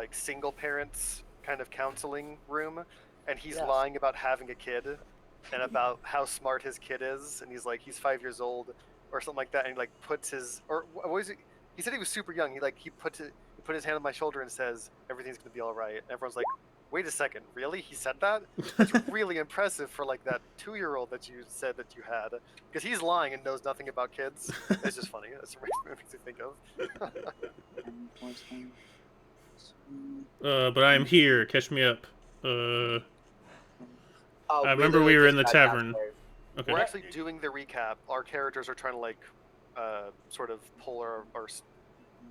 like single parents kind of counseling room, and he's lying about having a kid, and about how smart his kid is, and he's like he's 5 years old or something like that, and he like puts his or what was it? He said he was super young. He put his hand on my shoulder and says everything's gonna be all right. And everyone's like, wait a second, really? He said that? That's really impressive for like that 2-year-old that you said that you had, because he's lying and knows nothing about kids. It's just funny. That's what it makes me think of. But I'm here. Catch me up. I remember we were in the tavern. Okay. We're actually doing the recap. Our characters are trying to like sort of pull our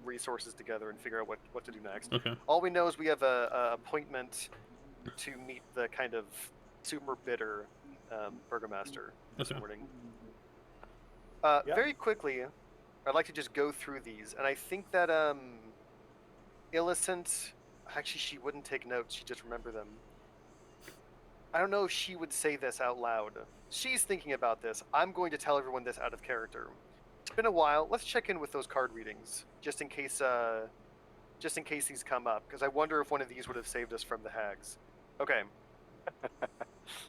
resources together and figure out what to do next. Okay. All we know is we have a appointment to meet the kind of super bitter burgomaster this morning. Very quickly, I'd like to just go through these, and I think that Illicent, actually she wouldn't take notes, she'd just remember them. I don't know if she would say this out loud. She's thinking about this. I'm going to tell everyone this out of character. It's been a while. Let's check in with those card readings, just in case these come up, because I wonder if one of these would have saved us from the hags. Okay.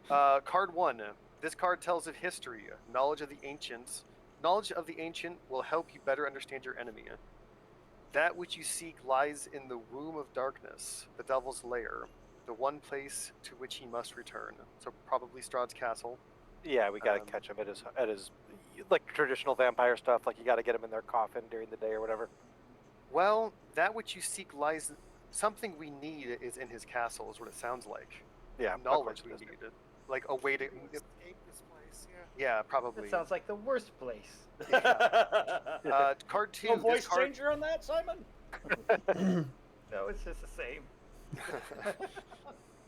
Card 1. This card tells of history, knowledge of the ancients. Knowledge of the ancient will help you better understand your enemy. That which you seek lies in the womb of darkness, the devil's lair, the one place to which he must return. So probably Strahd's castle. Yeah, we gotta catch him at his like traditional vampire stuff. Like you gotta get him in their coffin during the day or whatever. Well, that which you seek lies. Something we need is in his castle, is what it sounds like. Yeah, knowledge we need, like a way to escape this place. Yeah, probably. That sounds like the worst place. Yeah. Card 2. No voice changer on that, Simon? No, it's just the same.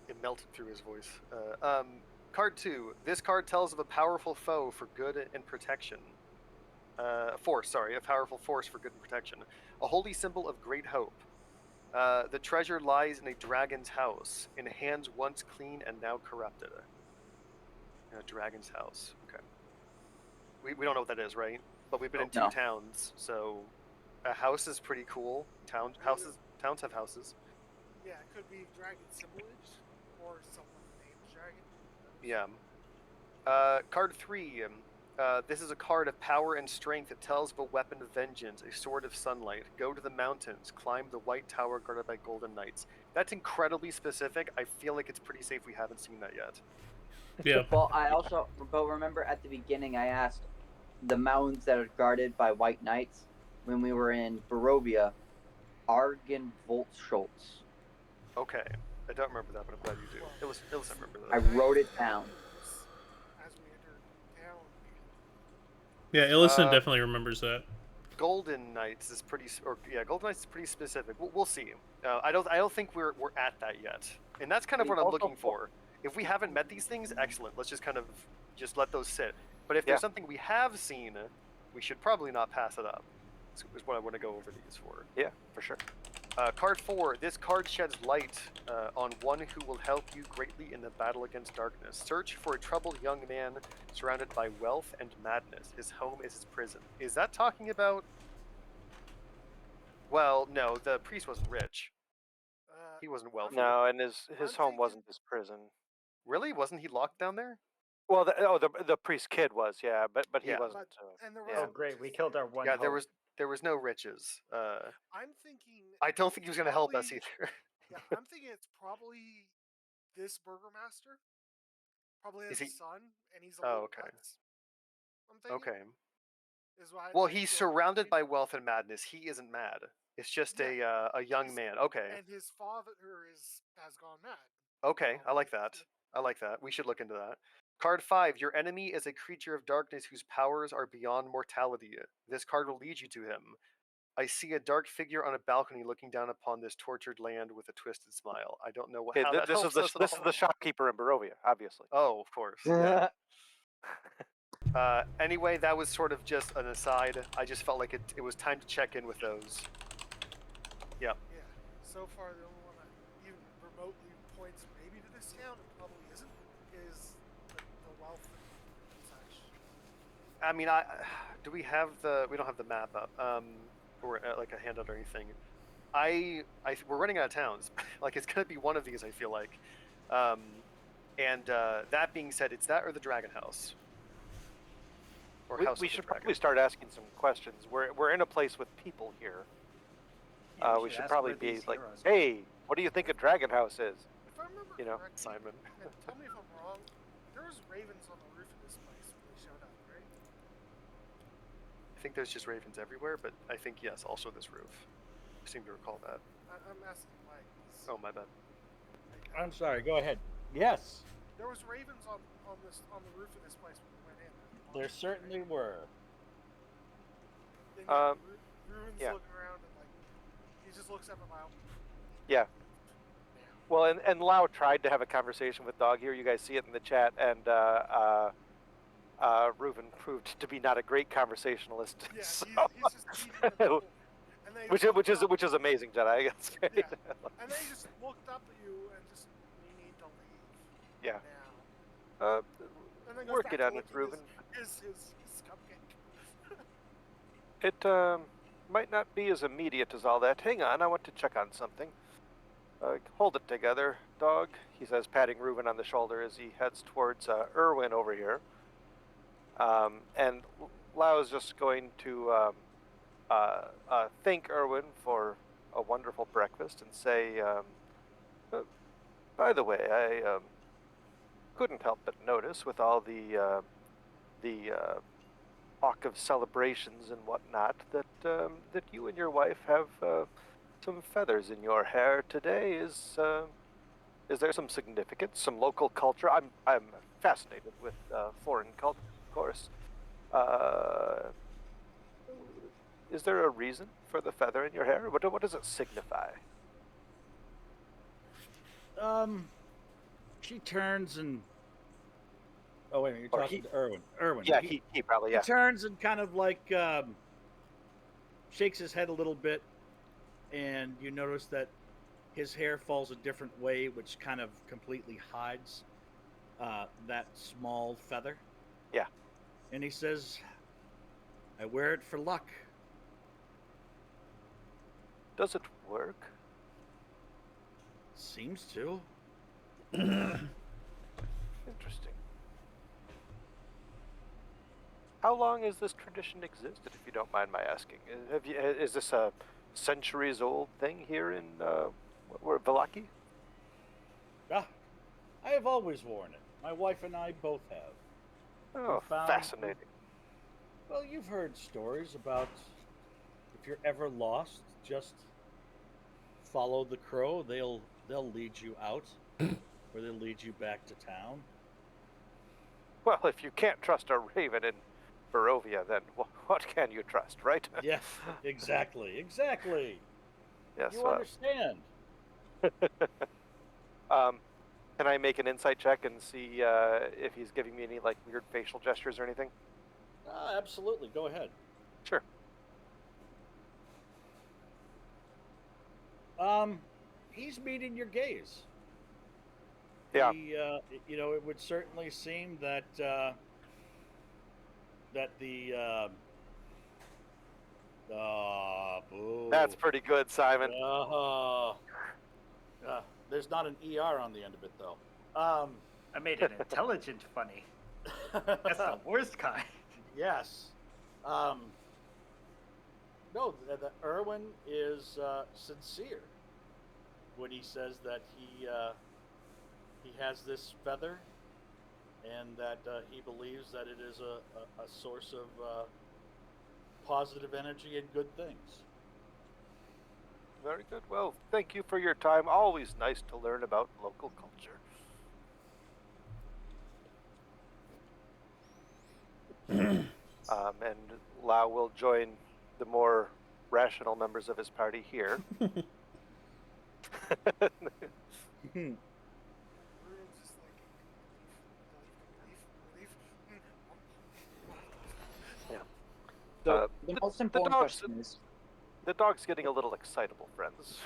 It melted through his voice. Card 2. This card tells of a powerful foe for good and protection. A powerful force for good and protection. A holy symbol of great hope. The treasure lies in a dragon's house, in hands once clean and now corrupted. In a dragon's house. Okay. We don't know what that is, right? But we've been in 2 towns, so a house is pretty cool. Towns have houses. Yeah, it could be dragon symbolage, or someone named dragon. Yeah. Card 3. This is a card of power and strength. It tells of a weapon of vengeance, a sword of sunlight. Go to the mountains, climb the white tower guarded by golden knights. That's incredibly specific. I feel like it's pretty safe we haven't seen that yet. Yeah. Well, but remember at the beginning I asked the mountains that are guarded by white knights when we were in Barovia, Argen Voltschultz. Okay. I don't remember that, but I'm glad you do. Illicent remember that. I wrote it down. As we entered town. Yeah, Illicent definitely remembers that. Golden Knights is Golden Knights is pretty specific. We'll see. I don't think we're at that yet, and that's kind of what I'm looking for. If we haven't met these things, excellent. Let's just kind of let those sit. But if there's something we have seen, we should probably not pass it up. Is what I want to go over these for. Yeah, for sure. Card 4. This card sheds light on one who will help you greatly in the battle against darkness. Search for a troubled young man surrounded by wealth and madness. His home is his prison. Is that talking about... Well, no, the priest wasn't rich. He wasn't wealthy. No, and his home wasn't his prison. Really? Wasn't he locked down there? Well, the priest kid was, yeah, but he wasn't. Oh, great! We killed our one. Yeah, there was no riches. I'm thinking. I don't think he was going to help us either. Yeah, I'm thinking it's probably this burgomaster. Probably his son, and he's a little nuts. I'm thinking. Okay. Well, he's surrounded by wealth and madness. He isn't mad. It's just a young man. Okay. And his father has gone mad. Okay, I like that. We should look into that. Card 5. Your enemy is a creature of darkness whose powers are beyond mortality. This card will lead you to him. I see a dark figure on a balcony looking down upon this tortured land with a twisted smile. I don't know how that helps us. This is the shopkeeper in Barovia, obviously. Oh, of course. Yeah. Anyway, that was sort of just an aside. I just felt like it was time to check in with those. Yeah. Yeah. So far, the only one that even remotely points maybe to this town, and probably isn't, is the wealth and such. I mean, we don't have the map up, or like a handout or anything. we're running out of towns. Like it's gonna be one of these. I feel like. And that being said, it's that or the Dragon House. Or House We of the should Dragon. probably start asking some questions. We're in a place with people here. Yeah, We should ask probably where be these like, heroes are. hey, what do you think a Dragon House is? If I remember You know, correctly, Simon. and tell me if I'm wrong, there was ravens on the roof of this place when they showed up, right? I think there's just ravens everywhere, but I think yes, also this roof. I seem to recall that. I'm asking Mike. Oh my bad. I'm sorry. Go ahead. Yes, There was ravens on the roof of this place when we went in. there certainly were. Then Ruben's yeah. looking around and like he just looks up at Lau. Yeah. Well, and Lau tried to have a conversation with Dog here. You guys see it in the chat, and Reuven proved to be not a great conversationalist. Yeah, so- he's just keeping it cool. And they which looked is up- which is amazing, Jedi. I guess. Yeah. And they just looked up at you and just, we need to leave. Yeah. Now. And then goes Work back it to on it, licking Reuven. His cupcake. It might not be as immediate as all that. Hang on, I want to check on something. Hold it together, Dog, he says, patting Reuven on the shoulder as he heads towards Irwin over here. And Lau is just going to thank Irwin for a wonderful breakfast and say, by the way, I couldn't help but notice with all the talk of celebrations and whatnot that that you and your wife have some feathers in your hair today. Is there some significance, some local culture? I'm fascinated with foreign culture, of course. Is there a reason for the feather in your hair? What does it signify? She turns and. Oh wait a minute, Or you're talking to Irwin. Irwin. Yeah, he probably, He yeah. turns and kind of like shakes his head a little bit, and you notice that his hair falls a different way, which kind of completely hides that small feather. Yeah. And he says, "I wear it for luck." Does it work? Seems to. Interesting. How long has this tradition existed, if you don't mind my asking? Is this a centuries-old thing here in Vallaki? Ah, I have always worn it. My wife and I both have. Oh, found- fascinating. Well, you've heard stories about if you're ever lost, just follow the crow. They'll lead you out, or they'll lead you back to town. Well, if you can't trust a raven in Barovia, then what can you trust, right? Yes, exactly. Yes. You understand? Can I make an insight check and see if he's giving me any like weird facial gestures or anything? Absolutely. Go ahead. Sure. He's meeting your gaze. Yeah. It would certainly seem that the boo. That's pretty good, Simon. There's not an ER on the end of it though. I made an intelligent funny. That's the worst kind. Yes. No, the Irwin is sincere when he says that he has this feather, and that he believes that it is a source of positive energy and good things. Very good. Well, thank you for your time. Always nice to learn about local culture. And Lau will join the more rational members of his party here. Ruben's just like relief. So the most important dog's- question is, The dog's getting a little excitable, friends.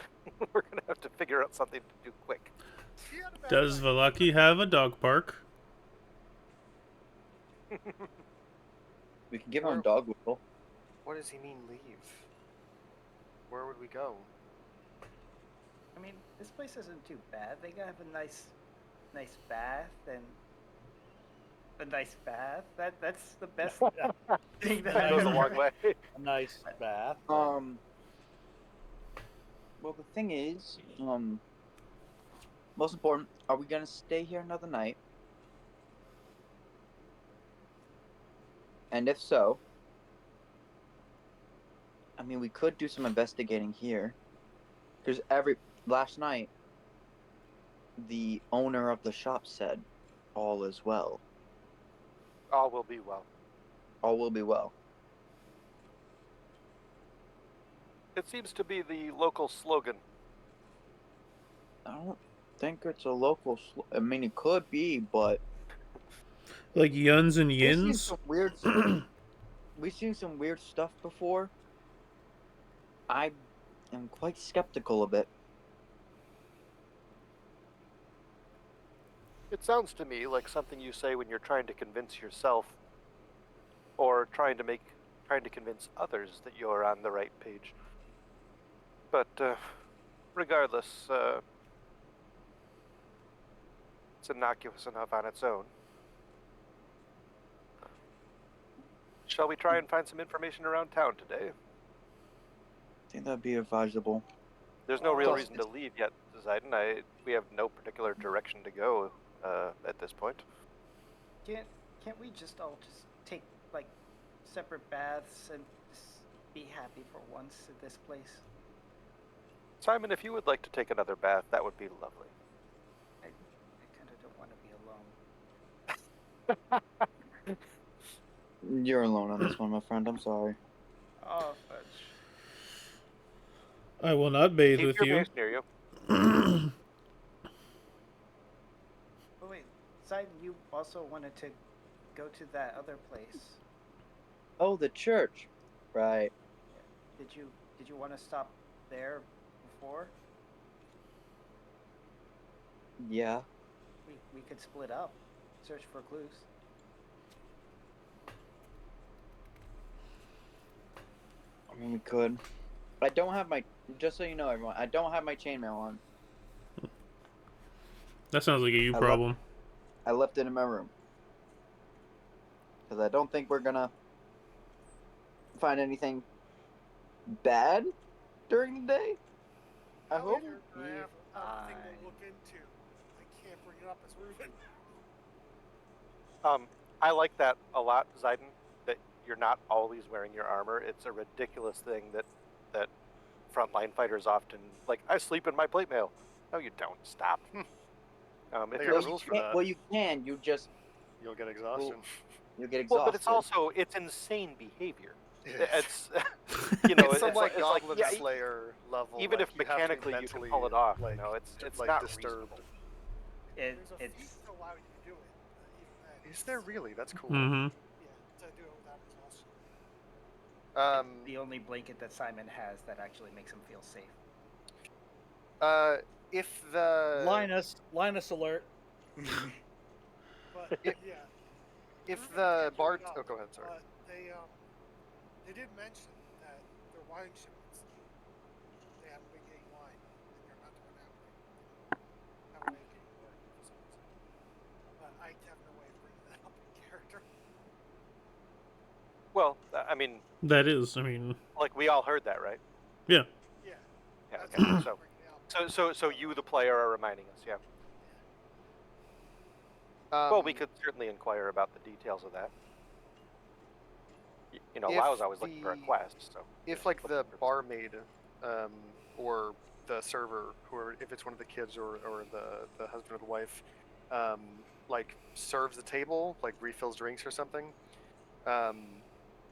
We're gonna have to figure out something to do quick. He had a bad Does night. Vallaki have a dog park? we can give him a dog whistle. What does he mean leave? Where would we go? I mean, this place isn't too bad. They have a nice bath and a nice bath. That's the best thing that That I've goes a ever long heard. way. A nice bath. Well, the thing is, most important, are we gonna stay here another night? And if so, I mean, we could do some investigating here. Because last night, the owner of the shop said, all is well. All will be well. All will be well. It seems to be the local slogan. I don't think it's a local. I mean, it could be, but Like yuns and we've seen yins. some weird. We've seen some weird stuff before. I am quite skeptical of it. It sounds to me like something you say when you're trying to convince yourself, or trying to convince others that you're on the right page. But regardless, it's innocuous enough on its own. Shall we try and find some information around town today? I think that'd be advisable. There's no real Plus, reason to leave yet, Zayden. We have no particular direction to go at this point. Can't we just all just take like separate baths and just be happy for once at this place? Simon, if you would like to take another bath, that would be lovely. I kind of don't want to be alone. You're alone on this one, my friend. I'm sorry. Oh, fudge. I will not bathe Keep with your you. base near you. Oh wait, Sidon, you also wanted to go to that other place. Oh, the church. Right. Did you want to stop there before? Yeah. We could split up, search for clues. I mean, we could. I don't have my. Just so you know, everyone, I don't have my chainmail on. That sounds like a you I problem. I left it in my room. Because I don't think we're gonna find anything bad during the day. I hope. However, I have a thing to look into. I can't bring it up as Reuben. I like that a lot, Zayden, that you're not always wearing your armor. It's a ridiculous thing that frontline fighters often, like, I sleep in my plate mail. No, you don't. Stop. If There you're are rules for that. Well, you can. You just You'll get exhaustion. you get well, exhausted. but it's insane behavior. It's, It's it's some it's like it's Goblin yeah, Slayer level. even like, if you have to be mechanically you can mentally, pull it off, like, it's like not disturbed. reasonable. It, There's a feat it's to allow you to do it. Even then, Is there really? That's cool. Mm-hmm. Yeah, to do it without exhaustion. the only blanket that Simon has that actually makes him feel safe. If the Linus alert. But It- yeah, if Reuben the can't bard, bring it oh, up, go ahead. Sorry. They did mention that their wine shipments, they haven't been getting wine, and they're about to run out. Have a way of getting more for some reason. But I have no way of bringing that up in character. Well, I mean, That is, I mean, like, we all heard that, right? yeah. Yeah, Yeah. that's Okay. why I'm So, bringing it up. so you, the player, are reminding us. Yeah. Well, we could certainly inquire about the details of that. You know, If Lau's always looking for a the- quest, so If like the barmaid, or the server, if it's one of the kids or the husband or the wife, like serves the table, like refills drinks or something,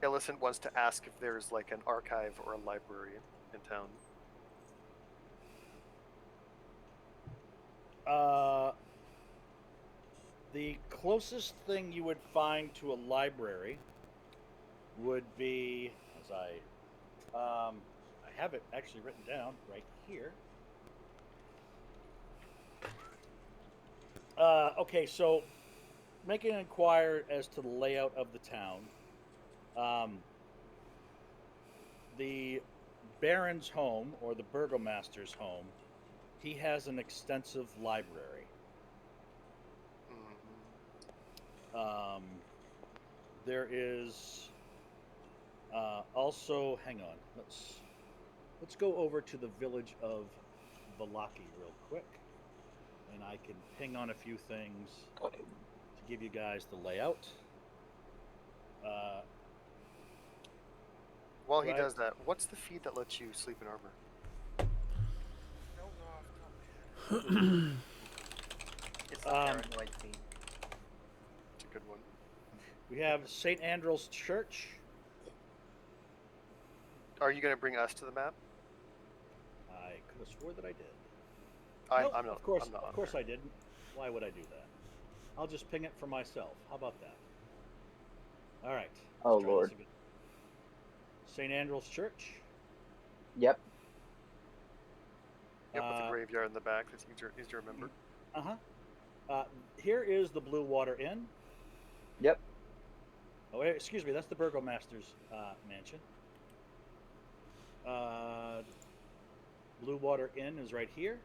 Illicent wants to ask if there's like an archive or a library in town. The closest thing you would find to a library would be, as I have it actually written down right here. Okay, so make an inquire as to the layout of the town. The Baron's home, or the Burgomaster's home, he has an extensive library. Mhm. There is also. Hang on. Let's go over to the village of Valaki real quick, and I can ping on a few things to give you guys the layout. While he Right. does that, what's the feat that lets you sleep in armor? Don't know off the top of my head. It's the Um, paranoid feed. It's a good one. We have St. Andrew's Church. Are you going to bring us to the map? I could have swore that I did. I'm Nope, not. of course, I'm not on of course there. I didn't. Why would I do that? I'll just ping it for myself. How about that? All right. Oh, let's try Lord. this again. St. Andrew's Church. Yep. Yep, with the graveyard in the back. That's easy to remember. Here is the Blue Water Inn. Yep. Oh, wait, excuse me. That's the Burgomaster's mansion. Blue Water Inn is right here.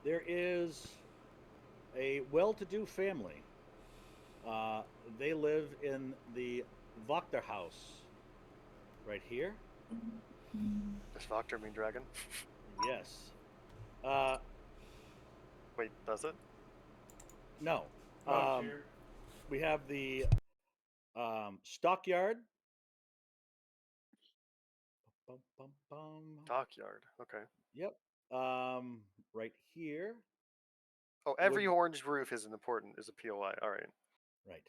There is a well-to-do family. They live in the Wachter house right here. Does Voctor mean dragon? Yes. Wait, does it? No. Oh, here. We have the stockyard. Bum, bum, bum. Dockyard. Okay. Yep. Right here. Oh, every orange roof is important. Is a POI. All right. Right.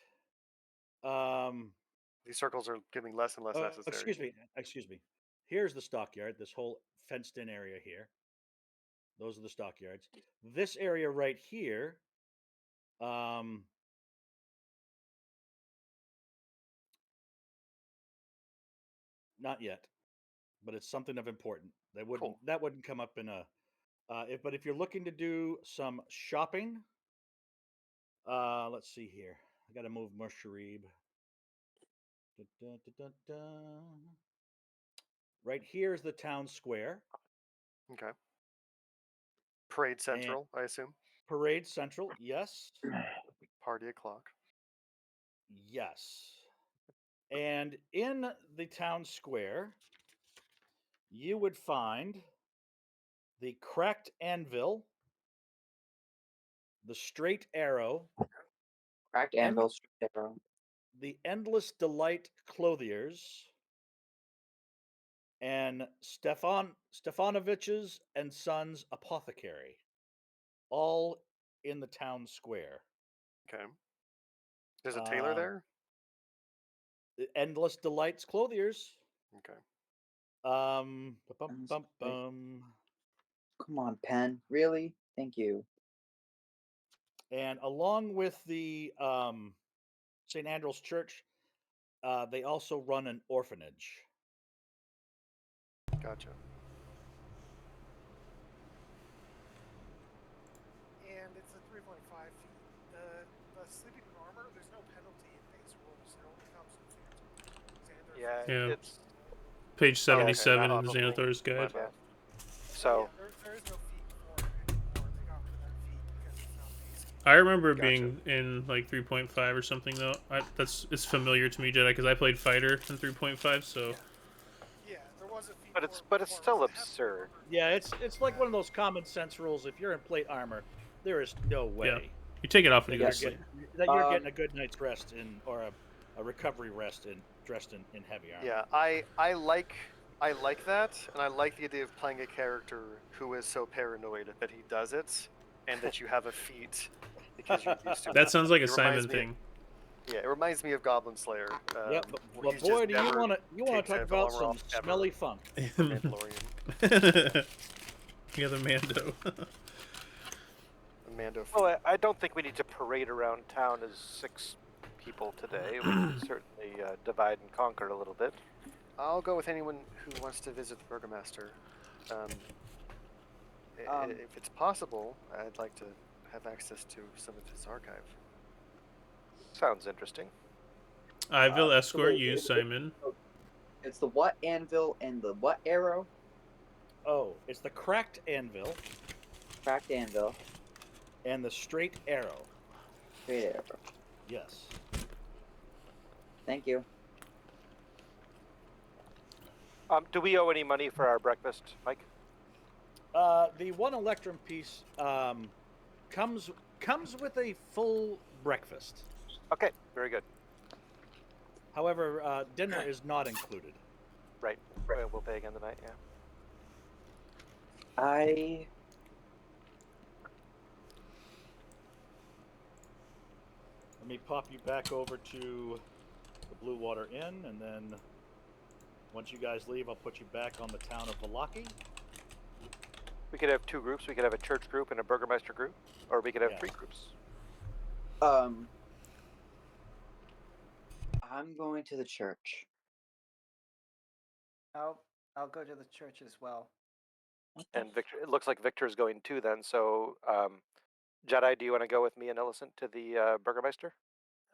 These circles are getting less and less necessary. Excuse me. Here's the stockyard. This whole fenced-in area here. Those are the stockyards. This area right here. Not yet, but it's something of important. That wouldn't come up in a. But if you're looking to do some shopping, let's see here. I got to move Musharib. Right here is the town square. Okay. Parade Central, I assume. Parade Central, yes. Party o'clock. Yes. And in the town square, you would find the cracked anvil, the straight arrow, Cracked anvil, straight arrow. the endless delight clothiers, and Stefanovich's and Sons apothecary, all in the town square. Okay. There's a tailor there? The endless delights clothiers. Okay. Come on, pen. Really? Thank you. And along with the St. Andrew's Church, they also run an orphanage. Gotcha. And it's a 3.5 feet. The sleeping in armor, there's no penalty in base rules. It only comes in Phantom. Yeah, Yeah. it's Page 77 okay, of the probably. Xanathar's Guide. Yeah. So There is no feat for it anymore. They got rid of that feat because it's not basic. I remember Gotcha. being in like 3.5 or something though. It's familiar to me, Jedi, because I played Fighter in 3.5. So Yeah, there was a feat. but for it's it but it's before. still It has to be absurd. armored. Yeah, it's like one of those common sense rules. If you're in plate armor, there is no way you take it off when that you go you're, to sleep. that you're getting a good night's rest or a recovery rest dressed in heavy armor. Yeah, I like that, and I like the idea of playing a character who is so paranoid that he does it, and that you have a feat because you're used to it. That sounds like a It Simon reminds me of- thing. Yeah, it reminds me of Goblin Slayer. Yep, where but he's boy, just do you never want to takes talk his about armor some off ever. smelly funk. Mandalorian. Yeah, the Mando. Mando. Well, I don't think we need to parade around town as 6 people today. We can certainly divide and conquer a little bit. I'll go with anyone who wants to visit the Burgomaster. If it's possible, I'd like to have access to some of his archive. Sounds interesting. I will escort so you, Simon. It's the what anvil and the what arrow? Oh, it's the cracked anvil Cracked anvil. and the straight arrow. Straight arrow. Yes. Thank you. Do we owe any money for our breakfast, Mike? The one electrum piece comes with a full breakfast. Okay, very good. However, dinner is not included. Right. We'll pay again tonight, yeah. Let me pop you back over to the Blue Water Inn, and then once you guys leave, I'll put you back on the town of Valaki. We could have two groups. We could have a church group and a Burgermeister group, or we could have Yeah. 3 groups. I'm going to the church. I'll go to the church as well. And Victor, it looks like Victor's going too then. So, Jedi, do you want to go with me and Illicent to the Burgermeister?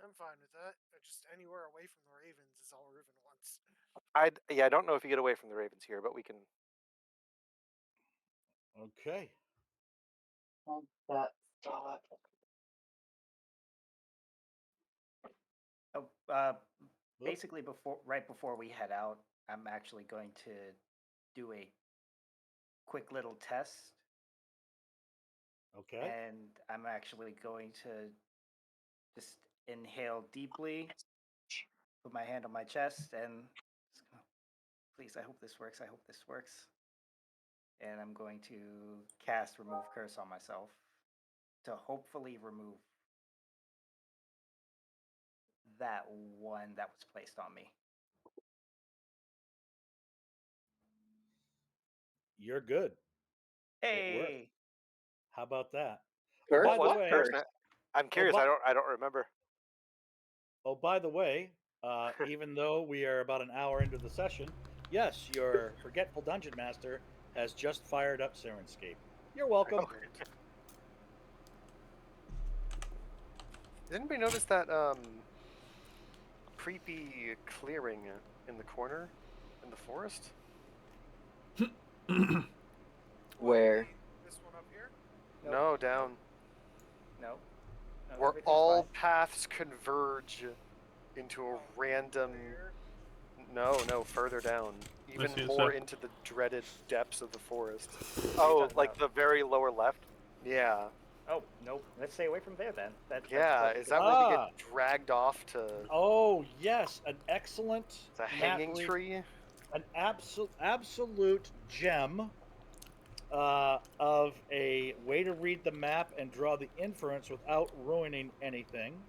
I'm fine with that. Just anywhere away from the Ravens is all Reuven wants. I don't know if you get away from the Ravens here, but we can. Okay. That thought. Oh, basically right before we head out, I'm actually going to do a quick little test, Okay. and I'm actually going to just inhale deeply, put my hand on my chest, and just go, please, I hope this works. I hope this works. And I'm going to cast Remove Curse on myself to hopefully remove that one that was placed on me. You're good. It worked. Hey! How about that? Curse? By the What way, curse? I'm curious. but- I don't remember. Oh, by the way, even though we are about an hour into the session, yes, your forgetful dungeon master has just fired up Sirenscape. You're welcome. Oh, great. Did anybody notice that creepy clearing in the corner in the forest? Where? This one up here? Nope. No, down. No. Where everything's all fine. paths converge into a random. Here. No, further down. Even see it, more so- into the dreaded depths of the forest. Oh, talking like about? the very lower left. Yeah. Oh, nope. Let's stay away from there then. That's Yeah, perfectly is that fine. where we Ah. get dragged off to Oh, yes, an excellent the map hanging read- tree? An absolute gem of a way to read the map and draw the inference without ruining anything.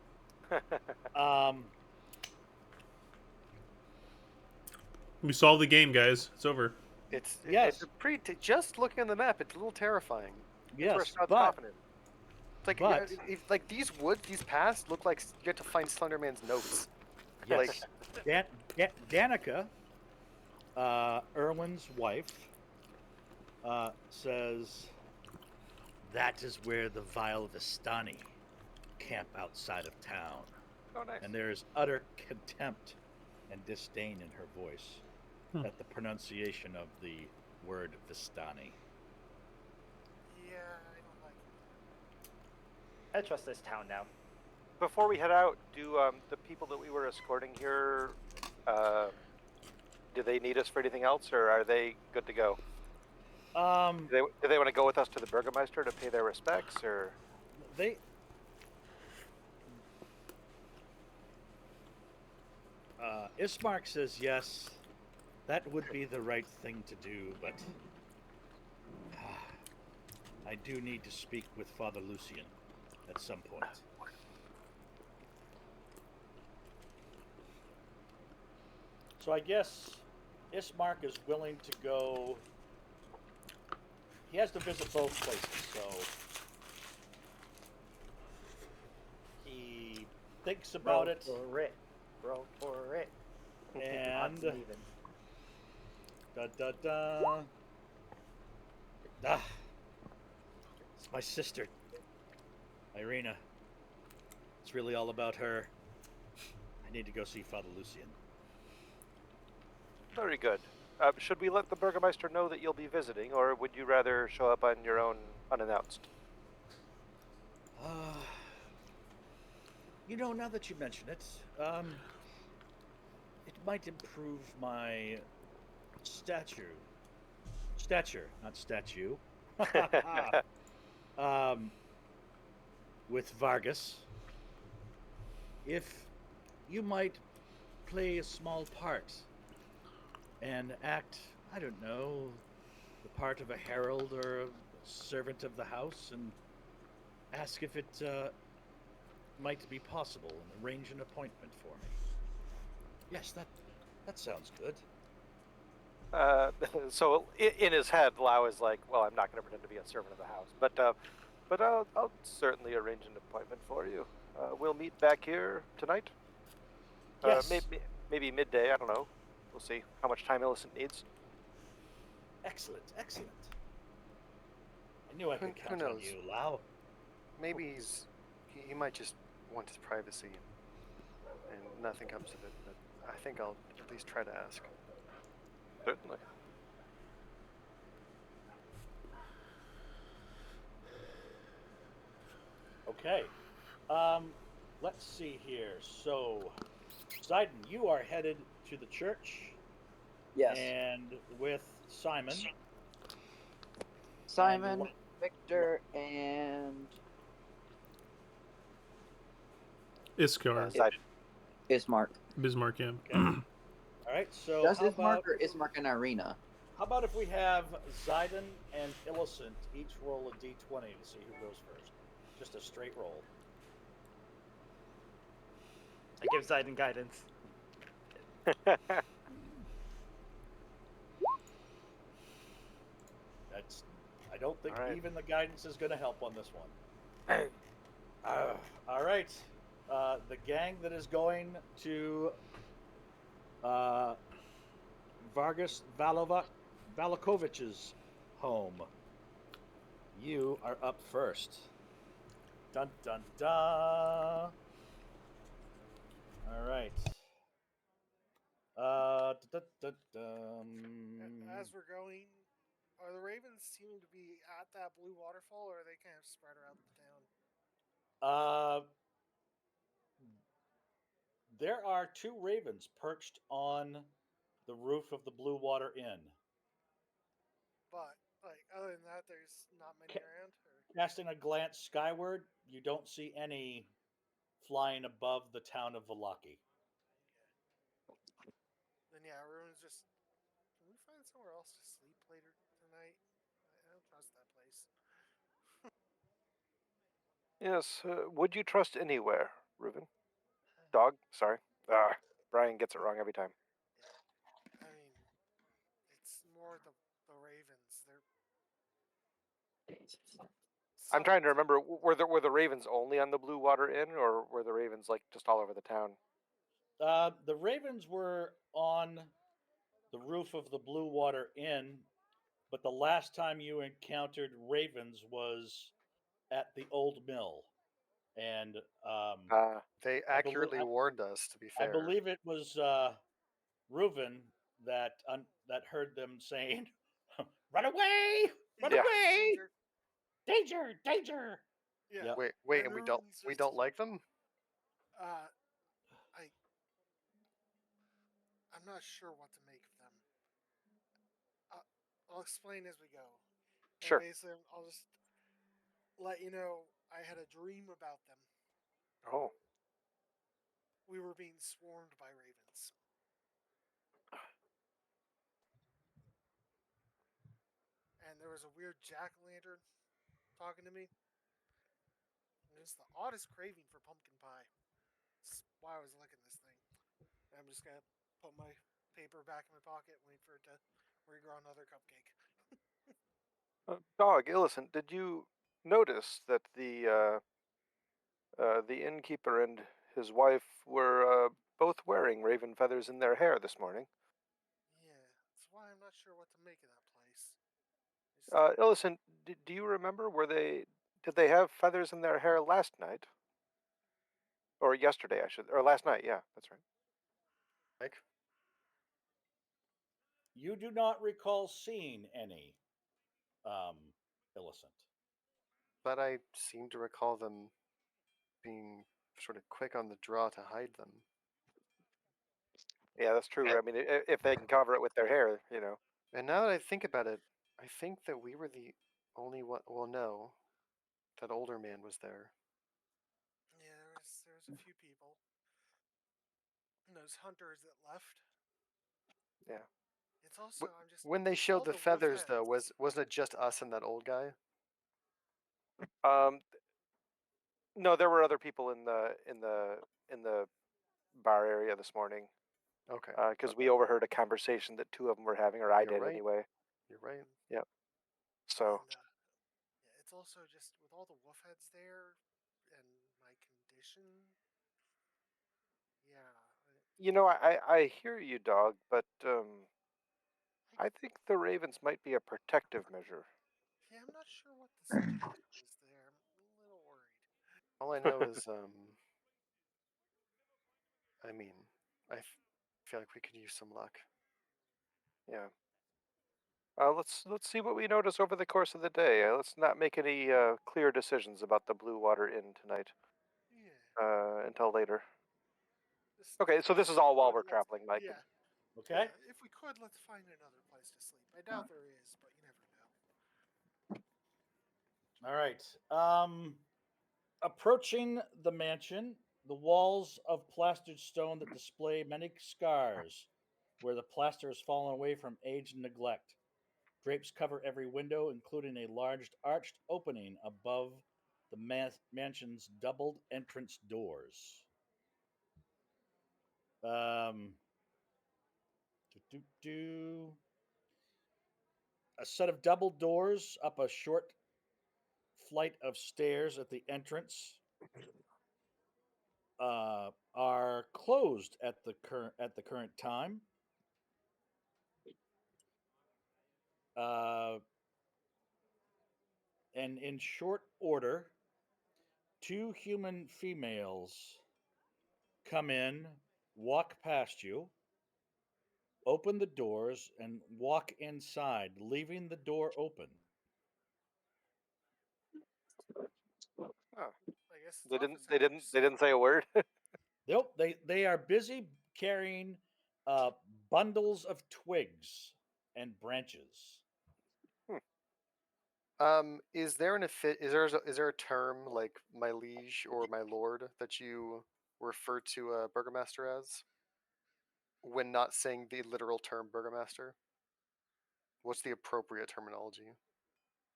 We solved the game, guys. It's over. Yes. It's a pretty. Just looking at the map, it's a little terrifying. Where Yes, Strahd's but confident. It's like But- if like these woods, these paths look like you get to find Slenderman's notes. yes, Danica, Erwin's wife, says that is where the vile Vistani camp outside of town. Oh, nice. And there is utter contempt and disdain in her voice at the pronunciation of the word Vistani. Yeah, I don't like it. I trust this town now. Before we head out, do the people that we were escorting here, do they need us for anything else, or are they good to go? Do they want to go with us to the Burgermeister to pay their respects, or? They Ismark says yes, that would be the right thing to do, but I do need to speak with Father Lucian at some point. So I guess Ismark is willing to go. He has to visit both places, so he thinks about it. For it. Roll for it. And Odds and evens. da da da. Ah, it's my sister, Irina. It's really all about her. I need to go see Father Lucian. Very good. Should we let the Burgermeister know that you'll be visiting, or would you rather show up on your own unannounced? Now that you mention it, it might improve my stature, not statue, um, with Vargas. If you might play a small part and act, I don't know, the part of a herald or a servant of the house, and ask if it might be possible, and arrange an appointment for me. Yes, that sounds good. So in his head, Lau is like, "Well, I'm not going to pretend to be a servant of the house, but I'll certainly arrange an appointment for you. We'll meet back here tonight. Yes. Maybe midday. I don't know. We'll see how much time Illicent needs." Excellent. I knew I could Who count on knows? you, Lau. Maybe he might just want his privacy, and nothing comes of it. But I think I'll at least try to ask. Certainly. Okay. Let's see here. So, Sidon, you are headed to the church. Yes. And with Simon. Simon, and Victor, and Iskar. Sidon. Ismark. Bismarck, yeah. Okay. All right. So Does how Ismark about or Ismark and Irina? how about if we have Zidon and Illicent each roll a d20 to see who goes first? Just a straight roll. I give Zidon guidance. I don't think All right. even the guidance is going to help on this one. All right. The gang that is going to Vargas Valakovich's home. You are up first. Dun dun dun. All right. As we're going, are the ravens seeming to be at that blue waterfall, or are they kind of spread around the town? There are two ravens perched on the roof of the Blue Water Inn. But like other than that, there's not many around. Or... Casting a glance skyward, you don't see any flying above the town of Valaki. Okay. Then yeah, everyone's just. Can we find somewhere else to sleep later tonight? I don't trust that place. Yes. Would you trust anywhere, Reuben? Dog? Sorry. Brian gets it wrong every time. Yeah. I mean, it's more the ravens. They're. I'm trying to remember. Were the ravens only on the Blue Water Inn, or were the ravens like just all over the town? The ravens were on the roof of the Blue Water Inn, but the last time you encountered ravens was at the old mill, and They accurately warned us. To be I fair, believe it was Reuven that heard them saying, "Run away! Run Yeah. away! Danger! Danger!" Yeah. Yep. wait, and we don't like them. Uh, I'm not sure what to make of them. I'll explain as we go. Sure. And basically, I'll just let you know I had a dream about them. Oh. We were being swarmed by ravens. And there was a weird jack-o'-lantern talking to me. And it's the oddest craving for pumpkin pie. That's why I was looking at this thing. And I'm just going to put my paper back in my pocket and wait for it to regrow another cupcake. Dog, Illicent, did you notice that the innkeeper and his wife were both wearing raven feathers in their hair this morning? Yeah, that's why I'm not sure what to make of that place. Illicent, do you remember? Did they have feathers in their hair last night? Or yesterday, or last night? Yeah, that's right. Like, You do not recall seeing any Illicent. But I seem to recall them being sort of quick on the draw to hide them. Yeah, that's true. I mean, if they can cover it with their hair, you know. And now that I think about it, I think that we were the only one. Well, no, that older man was there. Yeah, there's a few people. And those hunters that left. Yeah. It's also I'm just When they with showed all the the wolf feathers, though, heads. wasn't it just us and that old guy? Um, no, there were other people in the bar area this morning. Okay. Because we overheard a conversation that two of them were having, or I You're did right. anyway. You're right. Yep. So And yeah, it's also just with all the wolf heads there and my condition. Yeah, you know, I hear you, dog, but I, I think the ravens might be a protective measure. yeah, I'm not sure what the situation is there. I'm a little worried. All I know is, I mean, feel like we could use some luck. Yeah. Let's see what we notice over the course of the day. Let's not make any clear decisions about the Blue Water Inn tonight Yeah. until later. Just, Okay, so this if is we all while could, we're let's- traveling, Mike. Yeah. Okay. Yeah, if we could, let's find another place to sleep. I doubt there is, but you never know. All right. Approaching the mansion, the walls of plastered stone that display many scars where the plaster has fallen away from age and neglect. Drapes cover every window, including a large arched opening above the mansion's doubled entrance doors. Um, A set of double doors up a short flight of stairs at the entrance are closed at the current time. Uh, and in short order, two human females come in, walk past you, open the doors, and walk inside, leaving the door open. Oh, I guess it's they didn't. office They didn't. hours. They didn't say a word. Nope, they are busy carrying bundles of twigs and branches. Is there is there a term like my liege or my lord that you refer to a burgomaster as when not saying the literal term burgomaster? What's the appropriate terminology?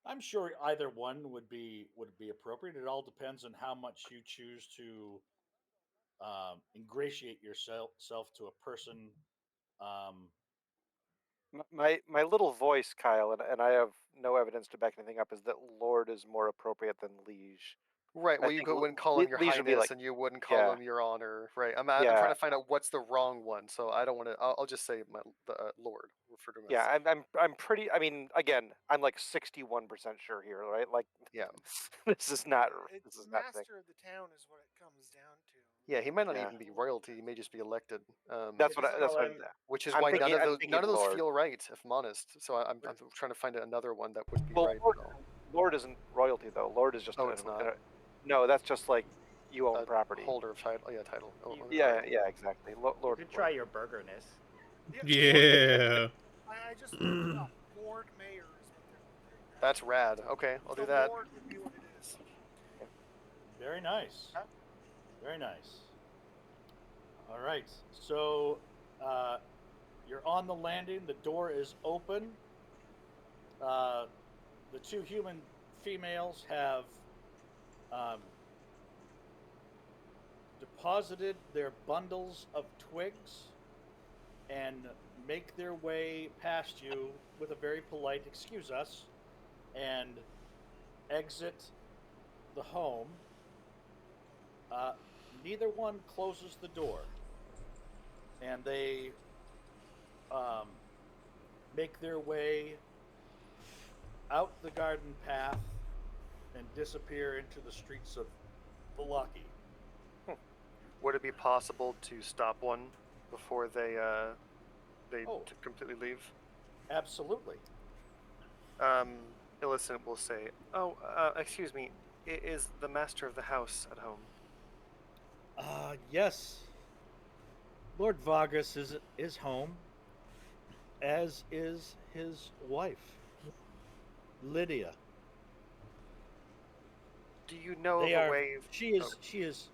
I'm sure either one would be appropriate. It all depends on how much you choose to ingratiate yourself to a person. Um, My little voice, Kyle, and I have no evidence to back anything up, is that Lord is more appropriate than Liege. Right. I Well, you think wouldn't call him your Liege would be highness, like, and you wouldn't call yeah, him your honor. Right. I'm trying yeah, to find out what's the wrong one. So I don't want to. I'll just say the lord. Refer to him yeah. as. I'm pretty. I mean, again, I'm like 61% sure here, right? Like, Yeah. this is not. This It's is not a thing. master of the town is what it comes down to. Yeah. He might not Yeah, even be royalty. He may just be elected. that's Just what. That's call what. him. Which is I'm why thinking. I'm none thinking of those Lord. feel right, if I'm honest. So I'm trying to find another one that would be Well, right. Lord isn't royalty though. Lord is just. Oh, it's not. No, that's just like you own A property. holder of title. Yeah, title. Oh, You- Yeah, yeah, exactly. You Lord. could try your burgerness. Yeah. Yeah. I just looked it up. Lord Mayor is what they're That's rad. Okay, I'll so do that. Lord would be what it is. Very nice. Very nice. All right. So you're on the landing. The door is open. The two human females have deposited their bundles of twigs and make their way past you with a very polite "excuse us" and exit the home. Neither one closes the door, and they make their way out the garden path and disappear into the streets of Valaki. Would it be possible to stop one before they Oh. completely leave? Absolutely. Illicent will say, "Oh, excuse me, is the master of the house at home?" Yes. Lord Vargas is home, as is his wife, Lydia. Do you know They of a are. way? She Oh, is. She is.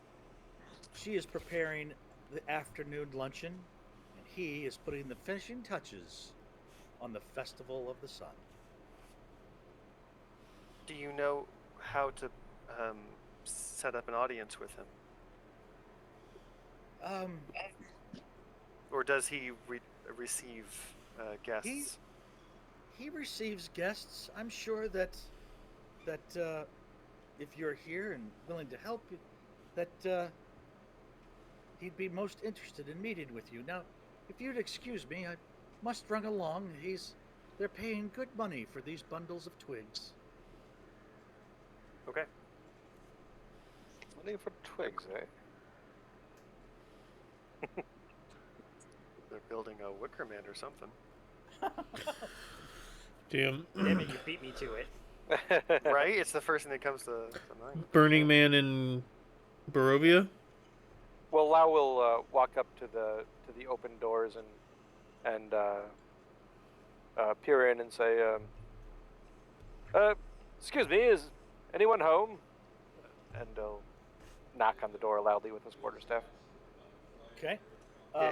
She is preparing the afternoon luncheon, and he is putting the finishing touches on the Festival of the Sun. do you know how to set up an audience with him, Um, or does he receive he guests? he receives guests. I'm sure that if you're here and willing to help, that he'd be most interested in meeting with you. Now, if you'd excuse me, I must run along. They're paying good money for these bundles of twigs. Okay. Money for twigs, eh? They're building a wicker man or something. Damn. Damn it, you beat me to it. Right? It's the first thing that comes to mind. Burning Man in Barovia? Well, Lau will walk up to the open doors and peer in and say, "Excuse me, is anyone home?" And he'll knock on the door loudly with his quarterstaff. Okay. Yeah,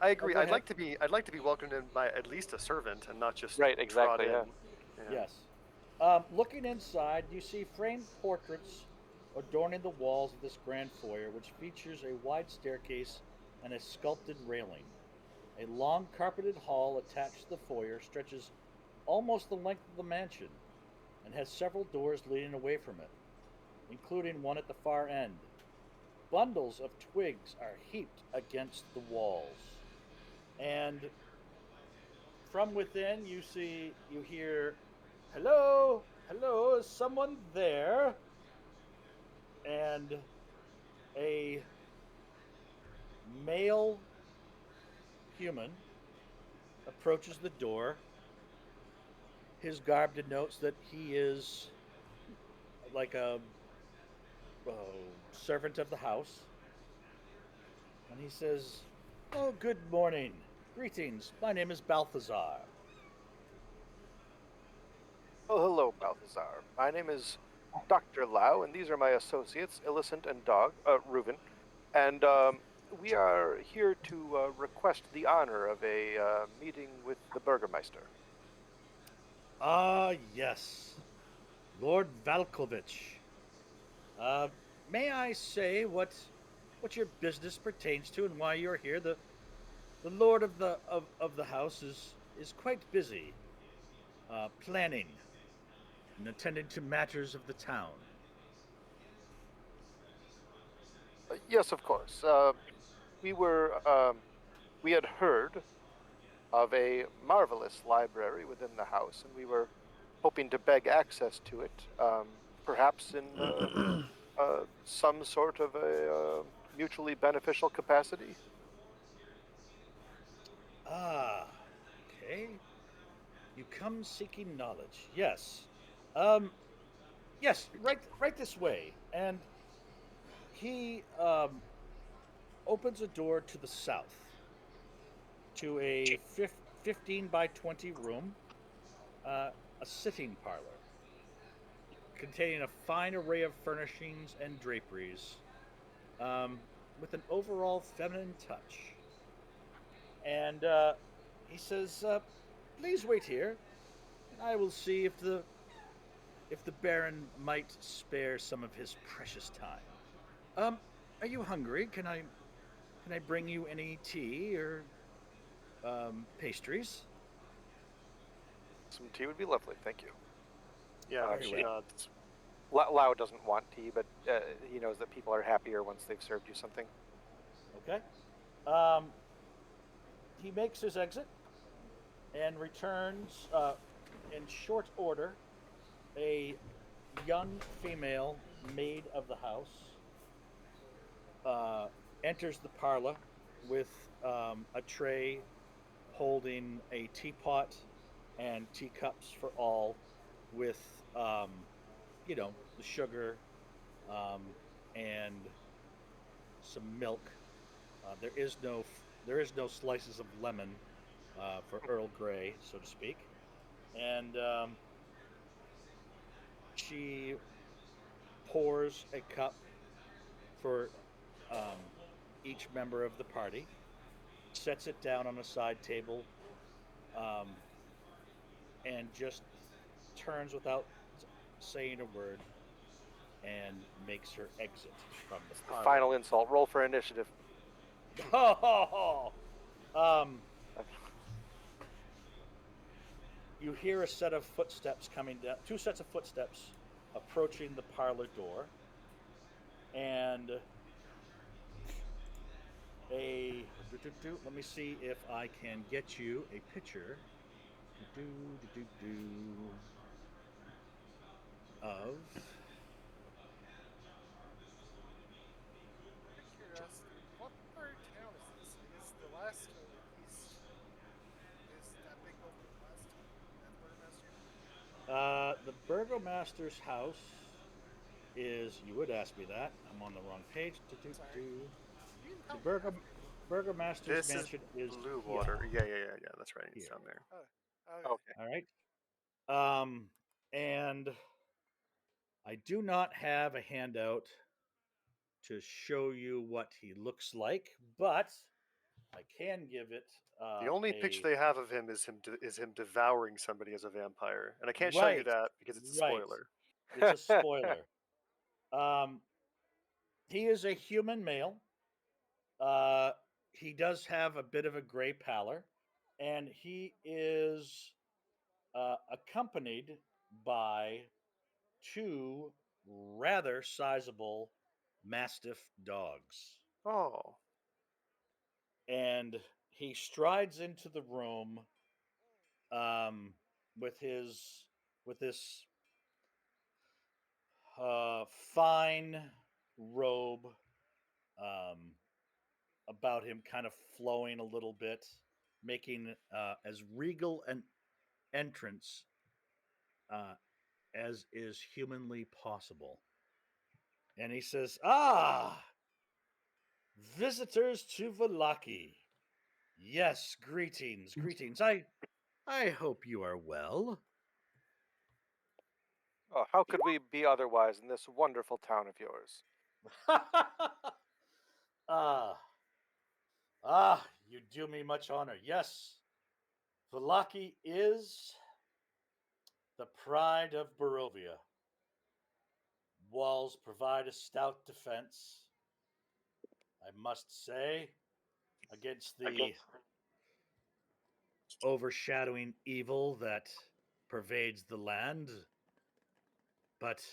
I agree. go I'd like ahead. to be welcomed in by at least a servant and not just Right, exactly, trot in. Yeah. Yes. Looking inside, you see framed portraits adorning the walls of this grand foyer, which features a wide staircase and a sculpted railing. A long carpeted hall attached to the foyer stretches almost the length of the mansion and has several doors leading away from it, including one at the far end. Bundles of twigs are heaped against the walls. And from within, you hear, "Hello, hello, is someone there?" And a male human approaches the door. His garb denotes that he is like a servant of the house. And he says, "Oh, good morning. Greetings. My name is Balthazar." Oh, hello, Balthazar. My name is Dr. Lau, and these are my associates, Illicent and Reuben. And we are here to request the honor of a meeting with the Burgermeister. Ah, yes. Lord Valkovich. Uh, may I say what your business pertains to and why you're here? The lord of the house is quite busy, planning and attending to matters of the town. Yes, of course. We were we had heard of a marvelous library within the house, and we were hoping to beg access to it, perhaps in some sort of a mutually beneficial capacity. Ah, okay. You come seeking knowledge. Yes. Um, yes. Right this way. And he opens a door to the south to a 15 by 20 room, a sitting parlor containing a fine array of furnishings and draperies, um, with an overall feminine touch. And he says, "Please wait here, and I will see if the Baron might spare some of his precious time. Are you hungry? Can I bring you any tea or pastries?" Some tea would be lovely, thank you. Yeah. Very She well. nods. Lau doesn't want tea, but he knows that people are happier once they've served you something. Okay. Um, he makes his exit and returns in short order. A young female maid of the house uh, enters the parlor with a tray holding a teapot and teacups for all, with the sugar, and some milk. There is no slices of lemon for Earl Grey, so to speak, and she pours a cup for um, each member of the party, sets it down on a side table, um, and just turns without saying a word and makes her exit from the It's the parlor. final insult. Roll for initiative. um, you hear a set of footsteps coming down, two sets of footsteps approaching the parlor door, and let me see if I can get you a picture of Out of curiosity, what part of town is this? I guess the last or east is that big building on the west. Is that the burgomaster? the burgomaster's house is. You would ask me that. I'm on the wrong page. Sorry, you can The tell me after. burgomaster's This is mansion is Blue here. Water. Yeah. That's right. It's Here. down there. Oh, okay. Okay. All right. And I do not have a handout to show you what he looks like, but I can give it The only picture a they have of him is him devouring somebody as a vampire, and I can't show you right, that because it's a right. spoiler. It's a spoiler. Um, he is a human male. Uh, he does have a bit of a gray pallor, and he is accompanied by two rather sizable mastiff dogs. Oh, And he strides into the room, um, with his with this fine robe, um, about him, kind of flowing a little bit, making as regal an entrance uh, as is humanly possible. And he says, "Ah, visitors to Valaki. Yes, greetings, greetings. I hope you are well." Oh, how could we be otherwise in this wonderful town of yours? Ah, you do me much honor. Yes, Valaki is the pride of Barovia. Walls provide a stout defense, I must say, against the overshadowing evil that pervades the land. But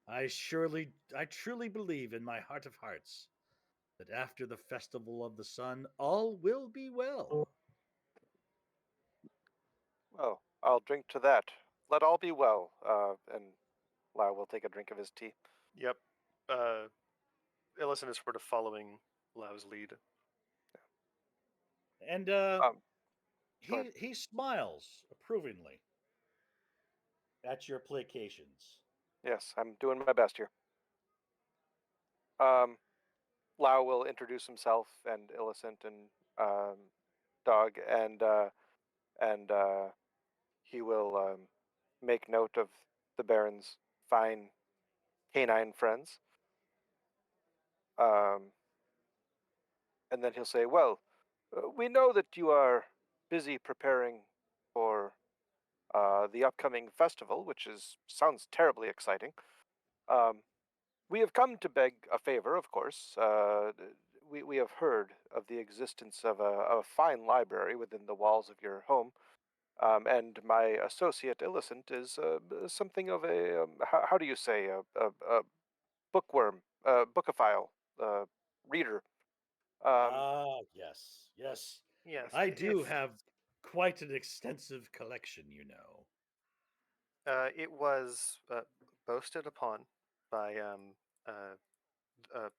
I truly believe in my heart of hearts that after the festival of the sun, all will be well. Well, I'll drink to that. Let all be well. And Lau will take a drink of his tea. yep. Ellison is sort of following Lau's lead. And Go ahead. he smiles approvingly at your placations. Yes, I'm doing my best here. Lau will introduce himself and Illicent and Dog, and he will make note of the Baron's fine canine friends. Um, and then he'll say, "Well, we know that you are busy preparing for the upcoming festival, which sounds terribly exciting. Um, we have come to beg a favor, of course. We have heard of the existence of a fine library within the walls of your home, and my associate Illicent is something of a how do you say a bookworm, bookophile, reader. Um, Ah, yes, yes. Yes, I do it's have quite an extensive collection, you know. it was boasted upon by uh, uh,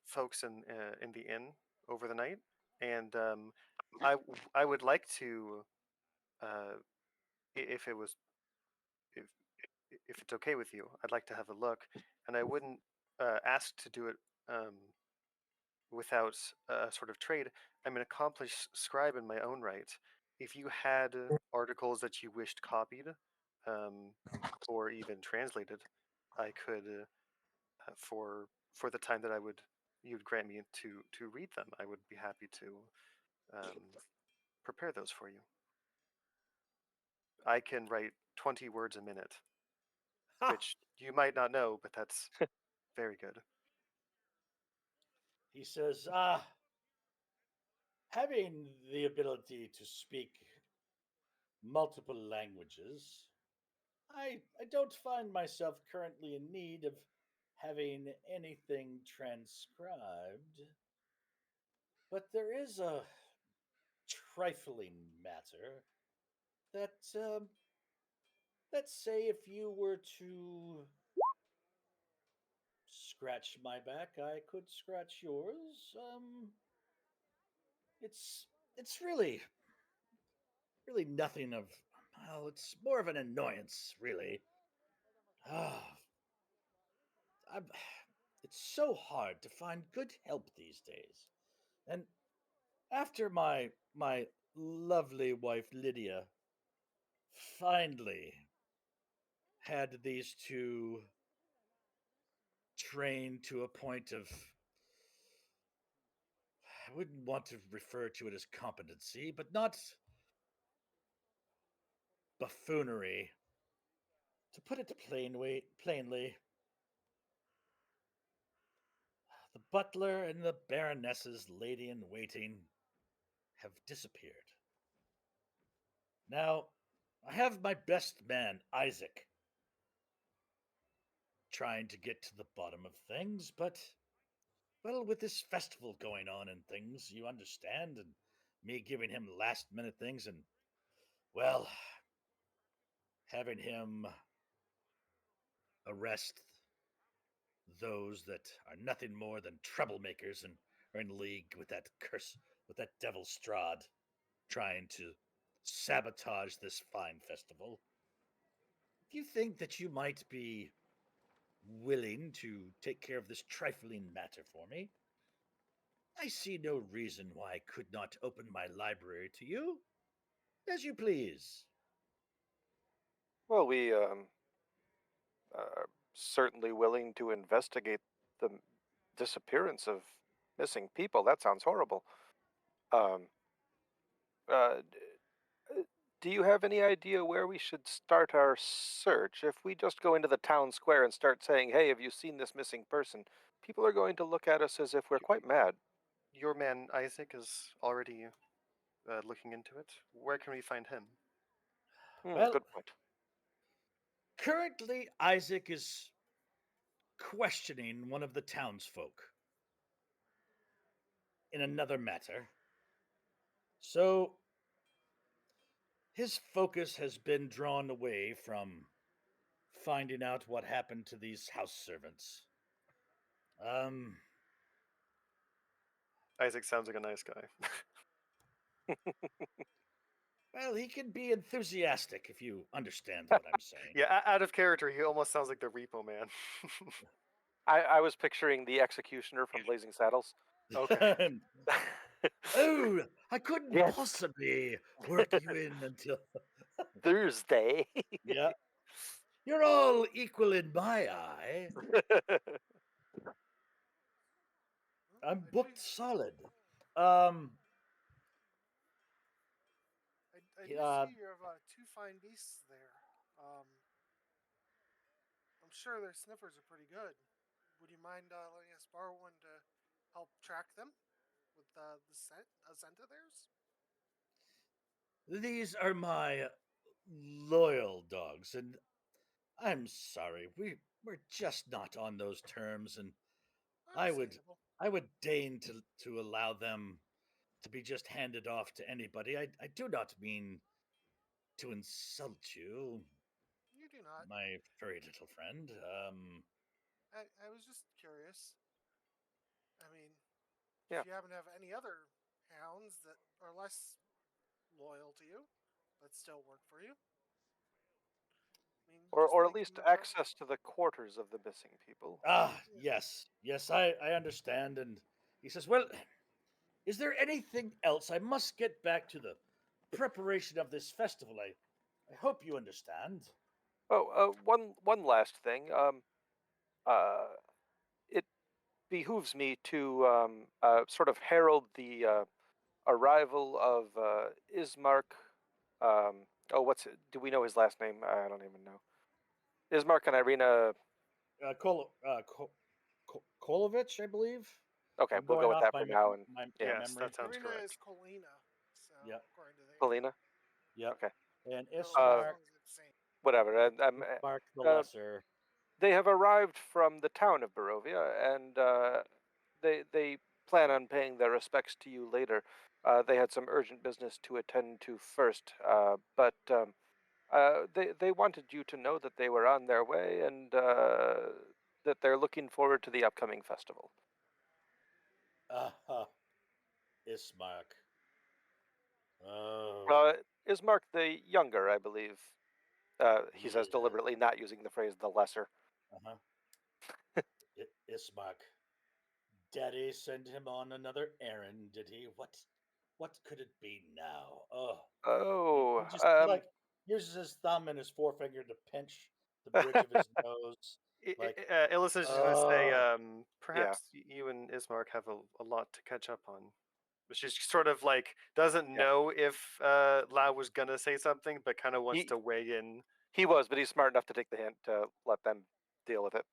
folks in the inn over the night, and I would like to, if it was if if it's okay with you, I'd like to have a look, and I wouldn't ask to do it without a sort of trade. I'm an accomplished scribe in my own right. If you had articles that you wished copied, um, or even translated, I could, for the time that you'd grant me to read them, I would be happy to prepare those for you. I can write 20 words a minute, Ha! which you might not know, but that's very good. He says, having the ability to speak multiple languages, I don't find myself currently in need of having anything transcribed. But there is a trifling matter that, let's say, if you were to scratch my back, I could scratch yours. It's it's really nothing of. Well, it's more of an annoyance, really. Ah, I'm, it's so hard to find good help these days. And after my lovely wife Lydia finally had these two trained to a point of, I wouldn't want to refer to it as competency, but not buffoonery. To put it plainly, the butler and the Baroness's lady in waiting have disappeared. Now, I have my best man, Isaac, trying to get to the bottom of things, but, well, with this festival going on and things, you understand, and me giving him last minute things, and, well, having him arrest those that are nothing more than troublemakers and are in league with that curse, with that devil Strahd, trying to sabotage this fine festival. Do you think that you might be willing to take care of this trifling matter for me? I see no reason why I could not open my library to you, as you please. Well, we are certainly willing to investigate the disappearance of missing people. That sounds horrible. Um, uh, d- do you have any idea where we should start our search? If we just go into the town square and start saying, "Hey, have you seen this missing person?" People are going to look at us as if we're quite mad. Your man Isaac is already looking into it. Where can we find him? Well, Good point. currently Isaac is questioning one of the townsfolk in another matter. So his focus has been drawn away from finding out what happened to these house servants. Um, Isaac sounds like a nice guy. well, he can be enthusiastic if you understand what I'm saying. Yeah, out of character, he almost sounds like the Repo Man. I was picturing the executioner from Blazing Saddles. Okay. Oh, I couldn't Yes, possibly work you in until. Thursday. Yeah. You're all equal in my eye. Well, I'm I do. booked solid. Um, I do uh, see you have two fine beasts there. Um, I'm sure their sniffers are pretty good. Would you mind letting us borrow one to help track them with the scent of theirs? these are my loyal dogs, and I'm sorry, we're just not on those terms, and I would Understandable. I would deign to allow them to be just handed off to anybody. I do not mean to insult you, You do not. my furry little friend. I was just curious. I mean, Yeah. if you happen to have any other towns that are less loyal to you, but still work for you. I mean, just Or at thinking least about access to the quarters of the missing people. Ah, Yeah. yes, I understand. And he says, "Well, is there anything else? I must get back to the preparation of this festival. I hope you understand." Oh, one last thing. It behooves me to sort of herald the arrival of Ismark. What's it? Do we know his last name? I don't even know. Ismark and Irina. Kolovich, I believe. Okay, I'm we'll go going with off that for now. And my yeah, Yes, memory. that sounds Irina is correct. Colina, so Yeah, according to the Polina. yep. Okay. And so as Uh, Ismark, long as it's the same. whatever. Ismark the Uh, Lesser. they have arrived from the town of Barovia, and they plan on paying their respects to you later. They had some urgent business to attend to first, but they wanted you to know that they were on their way and that they're looking forward to the upcoming festival. Uh, Ismark. Oh, Uh, Ismark the Younger, I believe. He says yeah. deliberately, not using the phrase the lesser. Uh-huh. Ismark. Daddy sent him on another errand, did he? What could it be now? Oh, he Oh, just he like uses his thumb and his forefinger to pinch the bridge of his nose. Like, Illis is just going to say, oh, yeah. perhaps you and Ismark have a lot to catch up on. But she's sort of like doesn't Yeah. know if Lau was gonna say something, but kind of wants He to weigh in. he was, but he's smart enough to take the hint to let them deal with it.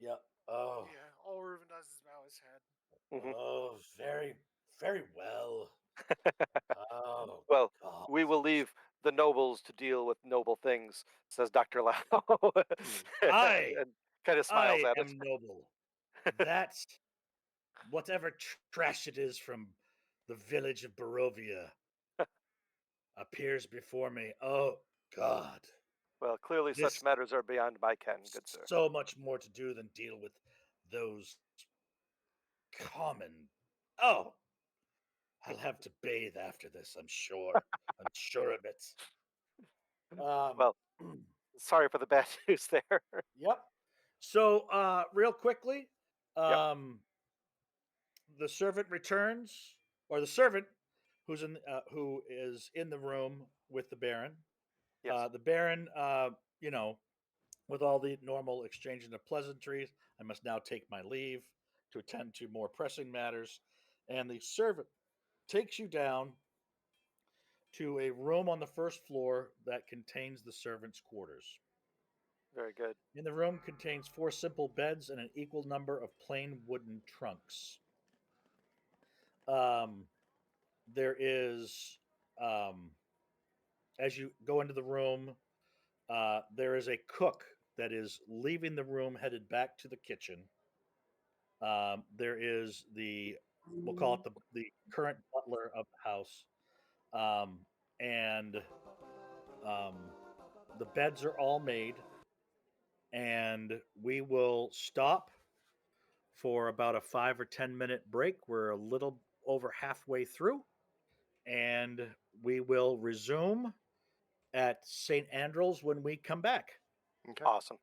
yeah. Oh, Yeah, all Reuben does is bow his head. Hmm. oh, very well. Oh Well, God. we will leave the nobles to deal with noble things, says Dr. Lau, Hmm. I and kind of smiles I at it. am noble. That's whatever trash it is from the village of Barovia appears before me. Oh God. Well, clearly such This matters are beyond my ken, good sir. so much more to do than deal with those common. Oh, I'll have to bathe after this. I'm sure. I'm sure of it. Um. Well, sorry for the bad news there. Yep. So, real quickly, Yep. um, the servant returns, or the servant who is in the room with the Baron. Yes. The Baron, you know, with all the normal exchanging of pleasantries, I must now take my leave to attend to more pressing matters. And the servant takes you down to a room on the first floor that contains the servants' quarters. Very good. In the room contains four simple beds and an equal number of plain wooden trunks. Um, there is, um, as you go into the room, there is a cook that is leaving the room headed back to the kitchen. There is we'll call it the current butler of the house. Um, and the beds are all made. And we will stop for about a 5 or 10 minute break. We're a little over halfway through. And we will resume at St. Andrew's when we come back. Okay. Awesome.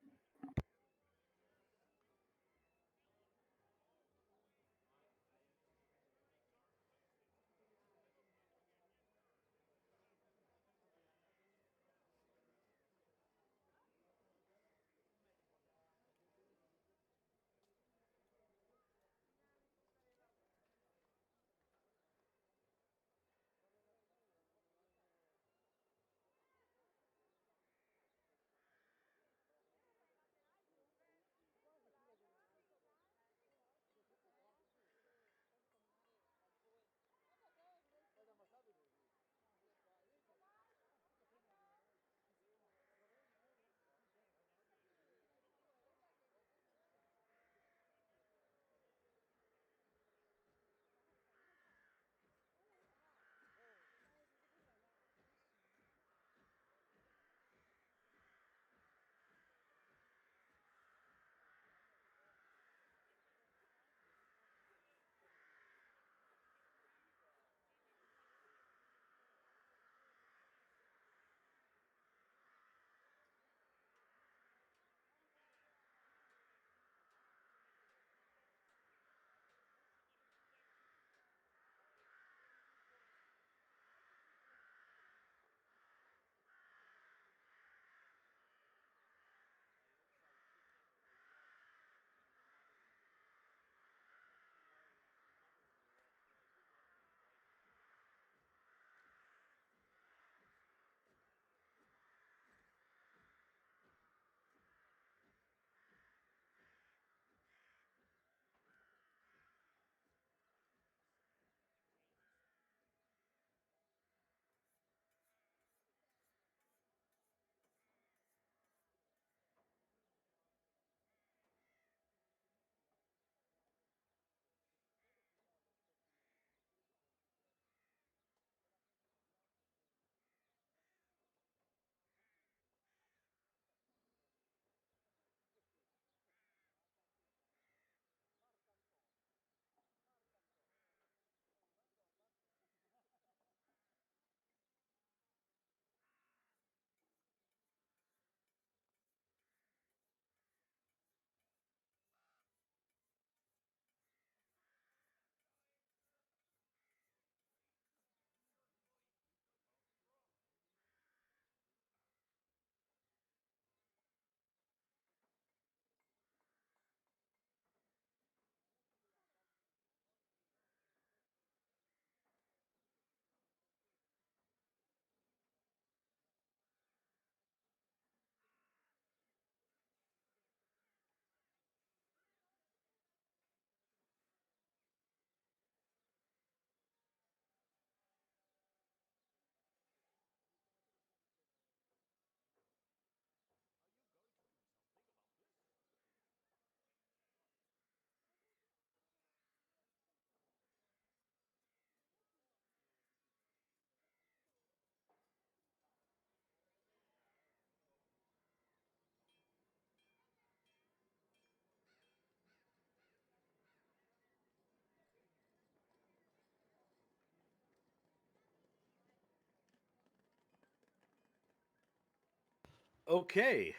Okay.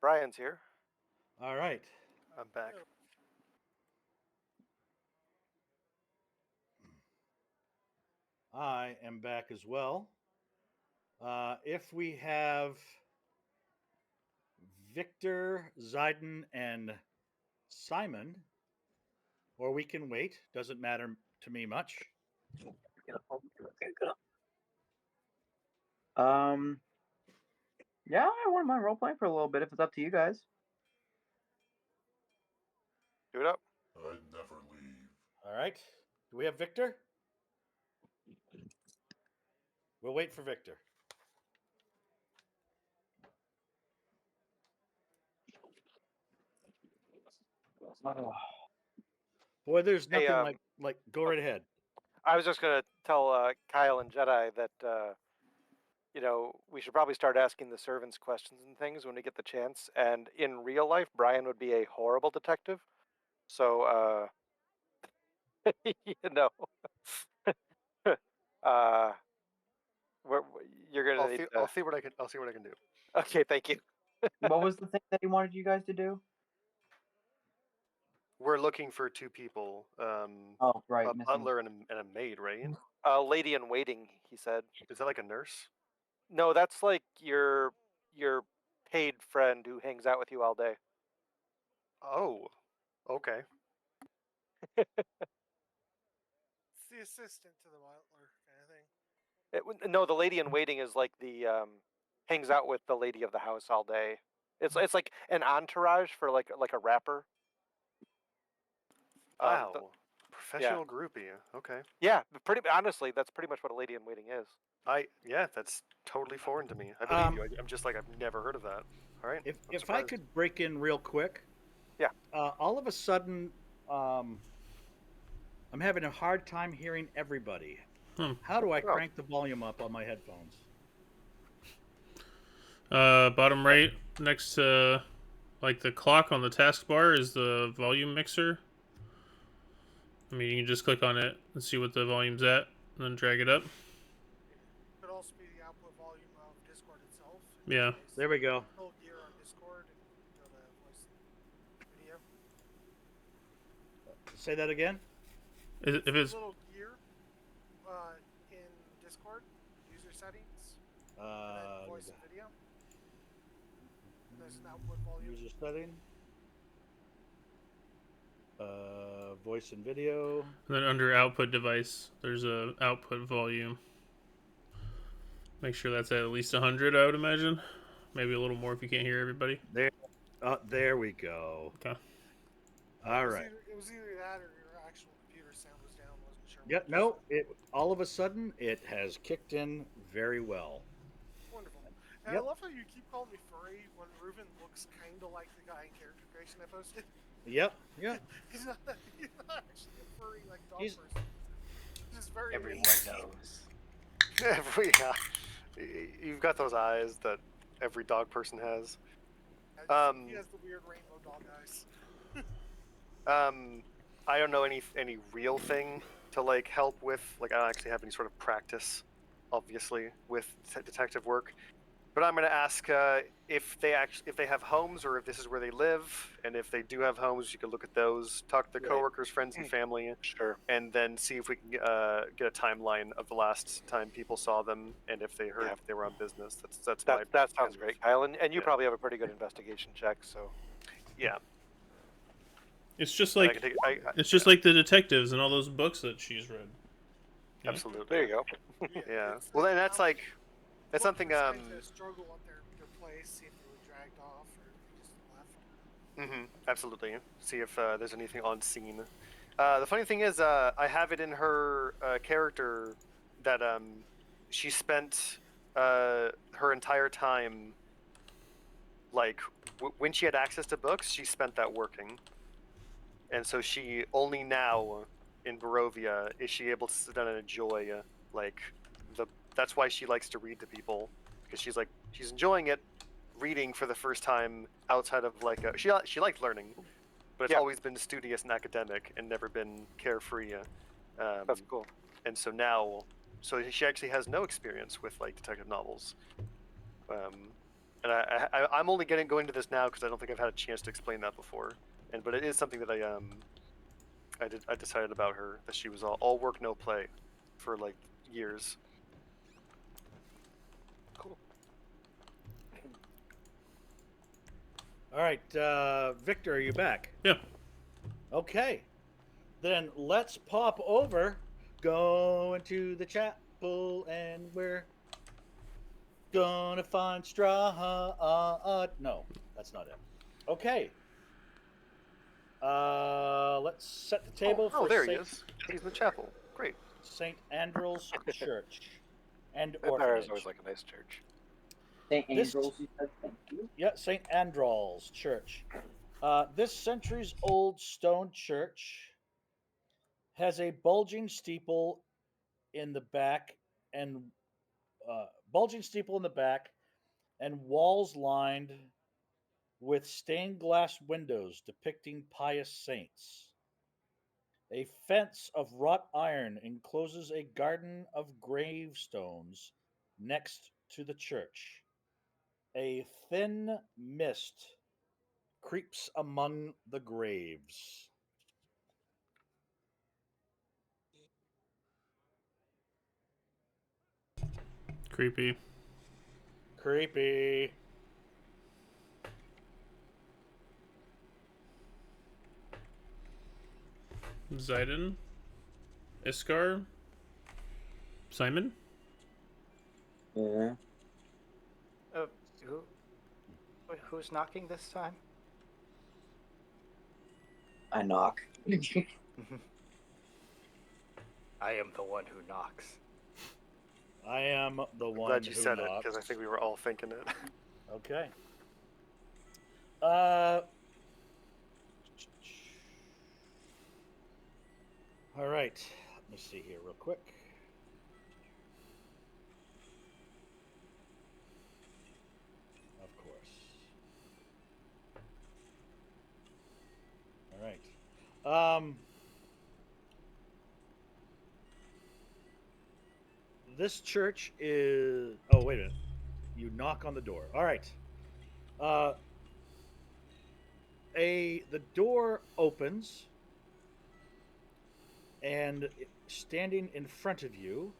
Brian's here. All right. I'm back. I am back as well. If we have Victor, Zayden, and Simon, or we can wait. Doesn't matter to me much. Yeah, I wouldn't mind role playing for a little bit if it's up to you guys. Do it up. I'd never leave. All right. Do we have Victor? We'll wait for Victor. Boy, there's Hey, nothing like go right ahead. I was just gonna tell Kyle and Jedi that we should probably start asking the servants questions and things when we get the chance. And in real life, Brian would be a horrible detective. So, you know, uh, we're, you're gonna need I'll see what I can. I'll see what I can do. Okay, thank you. What was the thing that he wanted you guys to do? We're looking for two people. Oh, right, A missing. butler and a maid, right? Lady in waiting, he said. Is that like a nurse? No, that's like your paid friend who hangs out with you all day. Oh, okay. It's the assistant to the butler kind of thing. No, the lady in waiting is like the hangs out with the lady of the house all day. It's like an entourage for like a rapper. Wow. Professional groupie. Okay. Yeah, pretty honestly, that's pretty much what a lady in waiting is. Yeah, that's totally foreign to me. I believe you. I'm just like I've never heard of that. All right. If I'm I surprised. could break in real quick. Yeah. All of a sudden, I'm having a hard time hearing everybody. How do I crank the volume up on my headphones? Bottom right next to like the clock on the taskbar is the volume mixer. I mean, you can just click on it and see what the volume's at, and then drag it up. Could also be the output volume of Discord itself. Yeah. There we go. Full gear on Discord and go to voice video. Say that again. If it's a little gear in Discord, user settings, and then voice and video. And there's an output volume. User setting. Voice and video. And then under output device, there's a output volume. Make sure that's at least 100, I would imagine. Maybe a little more if you can't hear everybody. There we go. Okay. All right. It was either that or your actual computer sound was down. Wasn't sure. Yep. No. All of a sudden it has kicked in very well. Wonderful. And Yep. I love how you keep calling me furry when Reuven looks kind of like the guy in character creation I posted. Yep. Yeah. He's not actually a furry like dog He's- person. He's just very Everyone amazing. knows. You've got those eyes that every dog person has. He has the weird rainbow dog eyes. I don't know any real thing to like help with. Like I don't actually have any sort of practice, obviously, with detective work. But I'm going to ask if they have homes or if this is where they live, and if they do have homes, you can look at those, talk to their coworkers, friends, and family, Sure. and then see if we can get a timeline of the last time people saw them and if they heard if they were on business. That sounds great, Kyle. And you probably have a pretty good investigation check, so Yeah. It's just And I like can take- it's just like the detectives and all those books that she's read. Yeah. Absolutely. there you go. Yeah. It's Well, like then that's how like that's something. decide to struggle at their place, see if they were dragged off or if they just left. Absolutely. See if there's anything on scene. The funny thing is, I have it in her character that she spent her entire time, like, when she had access to books, she spent that working. And so she only now, in Barovia, is she able to sit down and enjoy, like, that's why she likes to read to people, because she's enjoying it, reading for the first time outside of like she liked learning, but it's always been studious and academic and never been carefree. That's cool. And so now, she actually has no experience with like detective novels, And I'm only going to this now because I don't think I've had a chance to explain that before. But it is something that I decided about her, that she was all work no play for like years. Cool. All right, Victor, are you back? Yeah. Okay. Then let's pop over, go into the chapel, and we're gonna find Strahd. No, that's not it. Okay. Let's set the table Oh, for there he is. He's in the chapel. Great. St. Andrew's Church and Vampire is Orphanage. always like a nice church. St. This- Andrews, you said? Thank you. Yeah, St. Andrew's Church. This centuries old stone church has a bulging steeple in the back and walls lined with stained glass windows depicting pious saints. A fence of wrought iron encloses a garden of gravestones next to the church. A thin mist creeps among the graves. Creepy. Creepy. Zayden? Iskar? Simon? Yeah. Who? Who's knocking this time? I knock. I am the one who knocks. I am the I'm one glad you who said it knocks. because I think we were all thinking it. Okay. All right. Let me see here real quick. Of course. All right. This church is. Oh, wait a minute. You knock on the door. All right. The door opens, and standing in front of you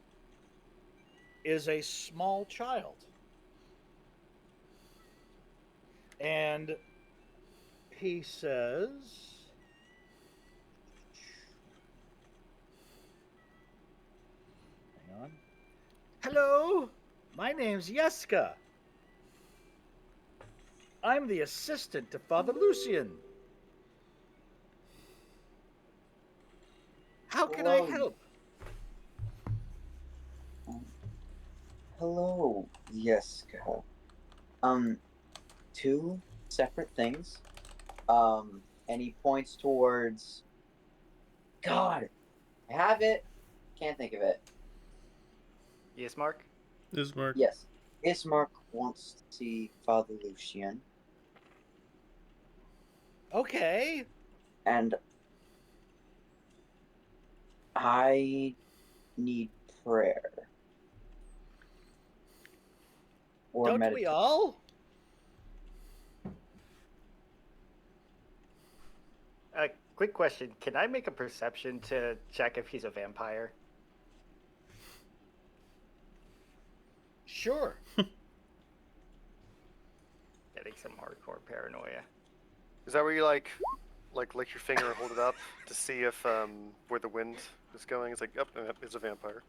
is a small child. And he says, hang on. Hello, my name's Yeska. I'm the assistant to Father Lucian. How can I Hello. help? Hello, Yeska. Two separate things. And he points towards. God, I have it. Can't think of it. Yes, Mark? Ismark. Yes, Ismark wants to see Father Lucian, Okay. and I need prayer or Don't we meditation. all? Quick question. Can I make a perception to check if he's a vampire? Sure. Getting some hardcore paranoia. Is that where you like lick your finger and hold it up to see if where the wind is going? It's like, oh, it's a vampire.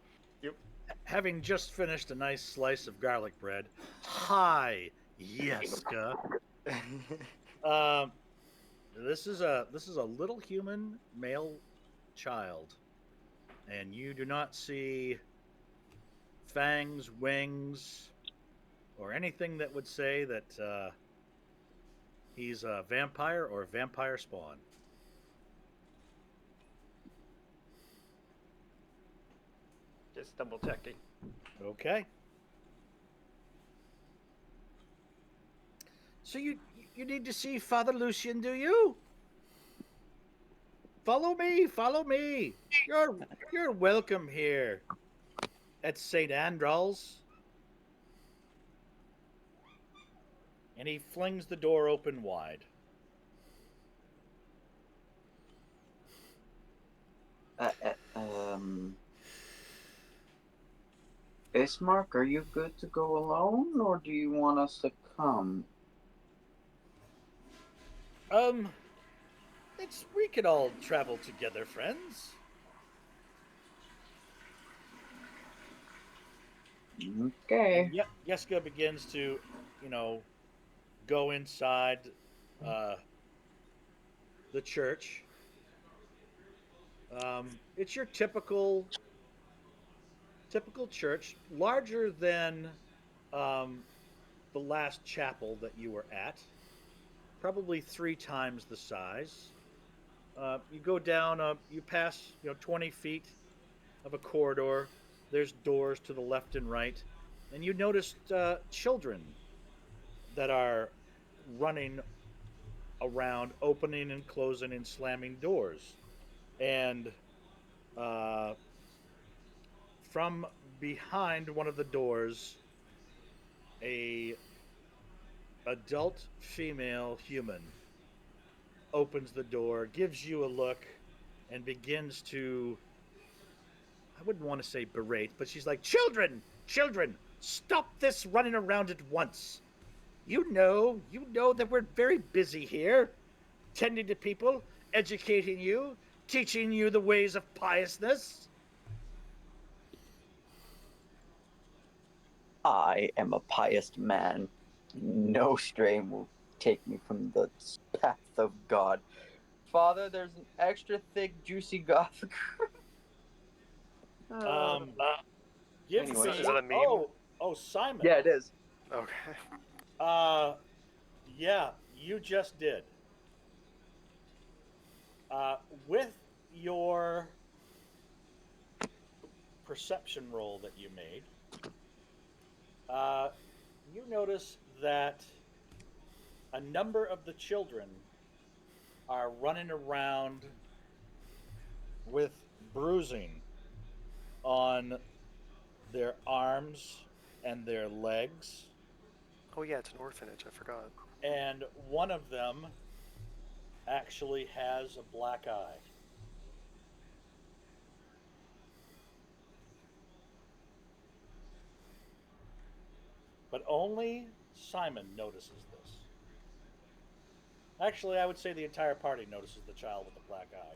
Having just finished a nice slice of garlic bread. Hi, Yeska. This is a little human male child, and you do not see fangs, wings, or anything that would say that he's a vampire or vampire spawn. Just double checking. Okay. So you need to see Father Lucian, do you? Follow me, follow me. You're welcome here at St. Andrew's. and he flings the door open wide. Ismark, are you good to go alone, or do you want us to come? We could all travel together, friends. Okay. And Yeska begins to, go inside the church. It's your typical church, larger than um, the last chapel that you were at, probably 3 times the size. You go down, you pass, 20 feet of a corridor. There's doors to the left and right, and you noticed children that are running around, opening and closing and slamming doors. And uh, from behind one of the doors, a adult female human opens the door, gives you a look, and begins to, I wouldn't want to say berate, but she's like, children, stop this running around at once. You know that we're very busy here, tending to people, educating you, teaching you the ways of piousness. I am a pious man. No strain will take me from the path of God. Father, there's an extra thick, juicy gothic. Um, give Anyway, me. Is that a meme? Oh, Simon. yeah, it is. Okay. Uh, yeah, you just did. Uh, with your perception roll that you made, uh, you notice that a number of the children are running around with bruising on their arms and their legs, Oh yeah, it's an orphanage. I forgot. and one of them actually has a black eye. But only Simon notices this. Actually, I would say the entire party notices the child with the black eye.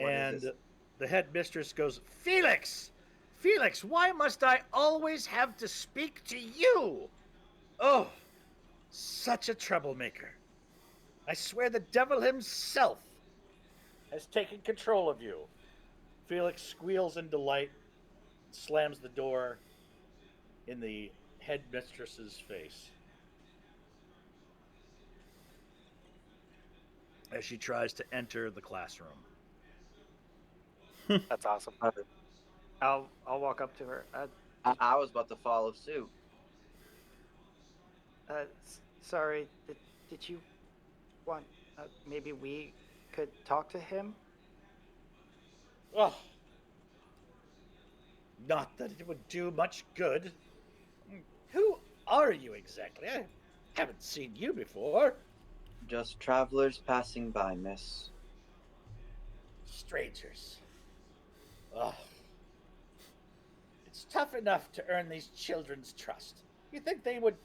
What is And this? the headmistress goes, Felix, why must I always have to speak to you? Oh, such a troublemaker. I swear the devil himself has taken control of you. Felix squeals in delight, slams the door in the headmistress's face as she tries to enter the classroom. That's awesome. I'll walk up to her. I was about to follow suit. Sorry. Did you want? Maybe we could talk to him. Oh, not that it would do much good. Who are you exactly? I haven't seen you before. Just travelers passing by, miss. Strangers. Ugh. It's tough enough to earn these children's trust. You think they would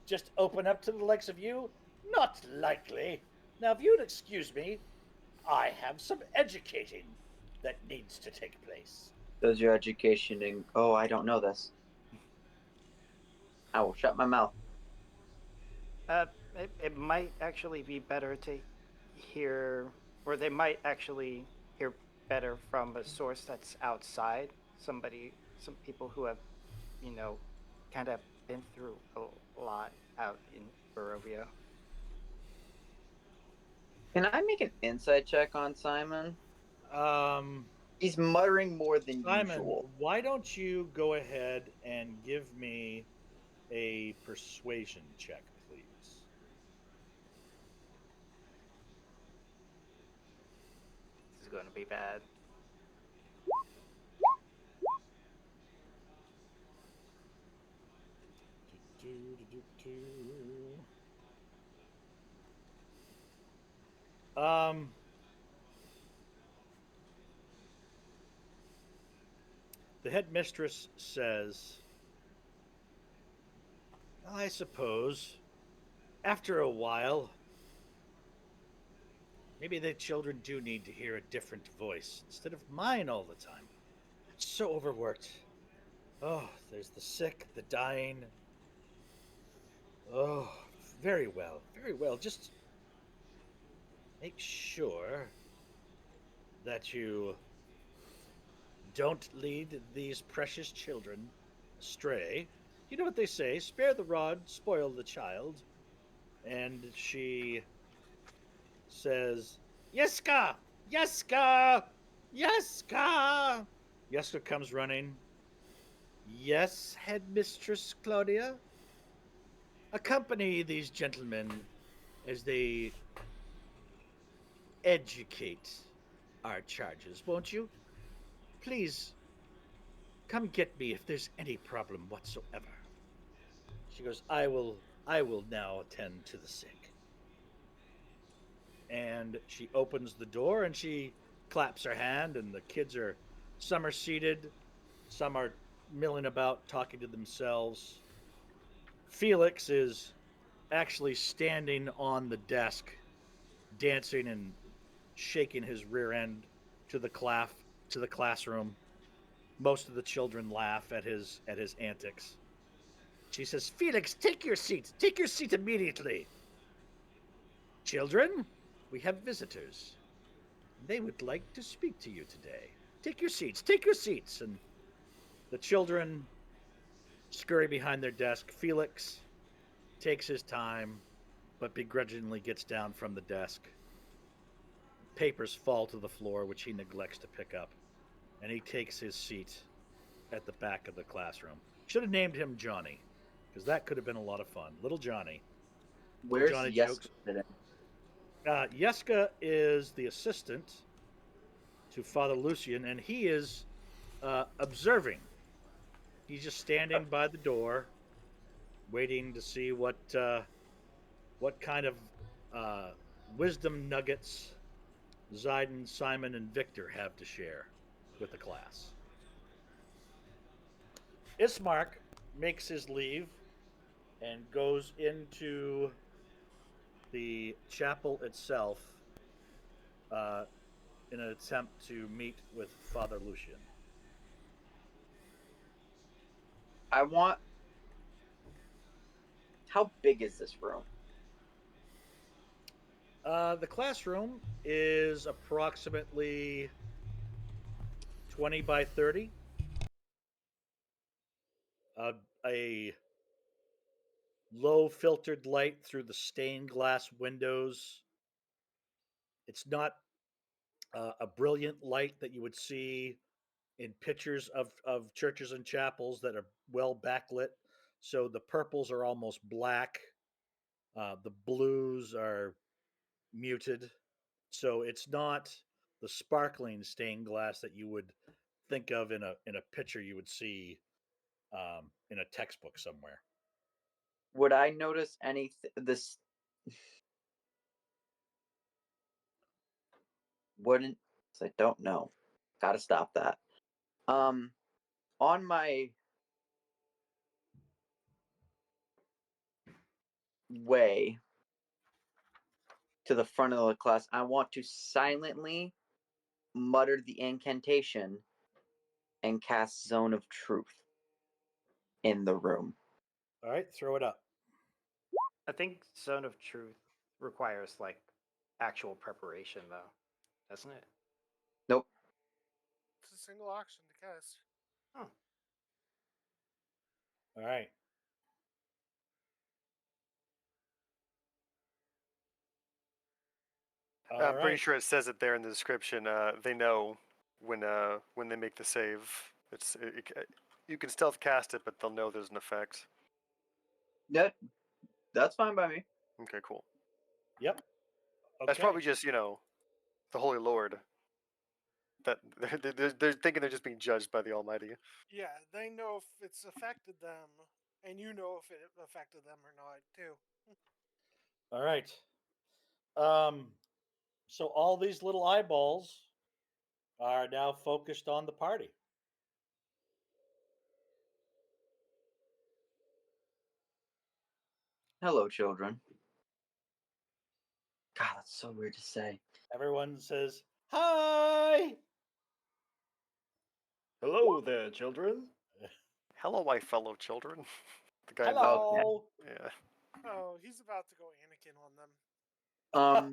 just open up to the likes of you? Not likely. Now, if you'd excuse me, I have some educating that needs to take place. Does your education in... Oh, I don't know this. I will shut my mouth. It might actually be better to hear, or they might actually hear better from a source that's outside. Some people who have, you know, kind of been through a lot out in Barovia. Can I make an insight check on Simon? Um, He's muttering more than Simon, usual. why don't you go ahead and give me a persuasion check, please? going to be bad. The headmistress says, I suppose, after a while, maybe the children do need to hear a different voice instead of mine all the time. So overworked. Oh, there's the sick, the dying. Oh, very well, very well. Just make sure that you don't lead these precious children astray. You know what they say, spare the rod, spoil the child. And she says, Yeska! Yeska! Yeska! Yeska comes running. Yes, headmistress Claudia? Accompany these gentlemen as they educate our charges, won't you? Please come get me if there's any problem whatsoever. She goes, I will now attend to the sick. And she opens the door and she claps her hand, and the kids are, some are seated, some are milling about talking to themselves. Felix is actually standing on the desk, dancing and shaking his rear end to the classroom. Most of the children laugh at his antics. She says, Felix, take your seat. Take your seat immediately. Children, we have visitors. They would like to speak to you today. Take your seats. Take your seats. And the children scurry behind their desk. Felix takes his time, but begrudgingly gets down from the desk. Papers fall to the floor, which he neglects to pick up, and he takes his seat at the back of the classroom. Should have named him Johnny, because that could have been a lot of fun. Little Johnny. Where's Johnny Yeska jokes. today? Yeska is the assistant to Father Lucian, and he is observing. He's just standing by the door, waiting to see what kind of wisdom nuggets Zayden, Simon, and Victor have to share with the class. Ismark makes his leave and goes into the chapel itself uh, in an attempt to meet with Father Lucian. I want. How big is this room? The classroom is approximately 20 by 30. A low filtered light through the stained glass windows. It's not a brilliant light that you would see in pictures of churches and chapels that are well backlit. So the purples are almost black. The blues are muted. So it's not the sparkling stained glass that you would think of in a picture you would see in a textbook somewhere. Would I notice anything? This wouldn't. I don't know. Gotta stop that. Um, on my way to the front of the class, I want to silently mutter the incantation and cast Zone of Truth in the room. All right, throw it up. I think Zone of Truth requires like actual preparation, though, doesn't it? Nope. It's a single action to cast. Oh, All right. All I'm pretty right. sure it says it there in the description. They know when they make the save. You can stealth cast it, but they'll know there's an effect. That's fine by me. Okay, cool. Yep. Okay. That's probably just the Holy Lord That they're thinking they're just being judged by the Almighty. Yeah, they know if it's affected them, and you know if it affected them or not too. All right. So all these little eyeballs are now focused on the party. Hello, children. God, that's so weird to say. Everyone says, "Hi." Hello there, children. Hello, my fellow children. The guy in the Okay. Hello. yeah. Oh, he's about to go Anakin on them.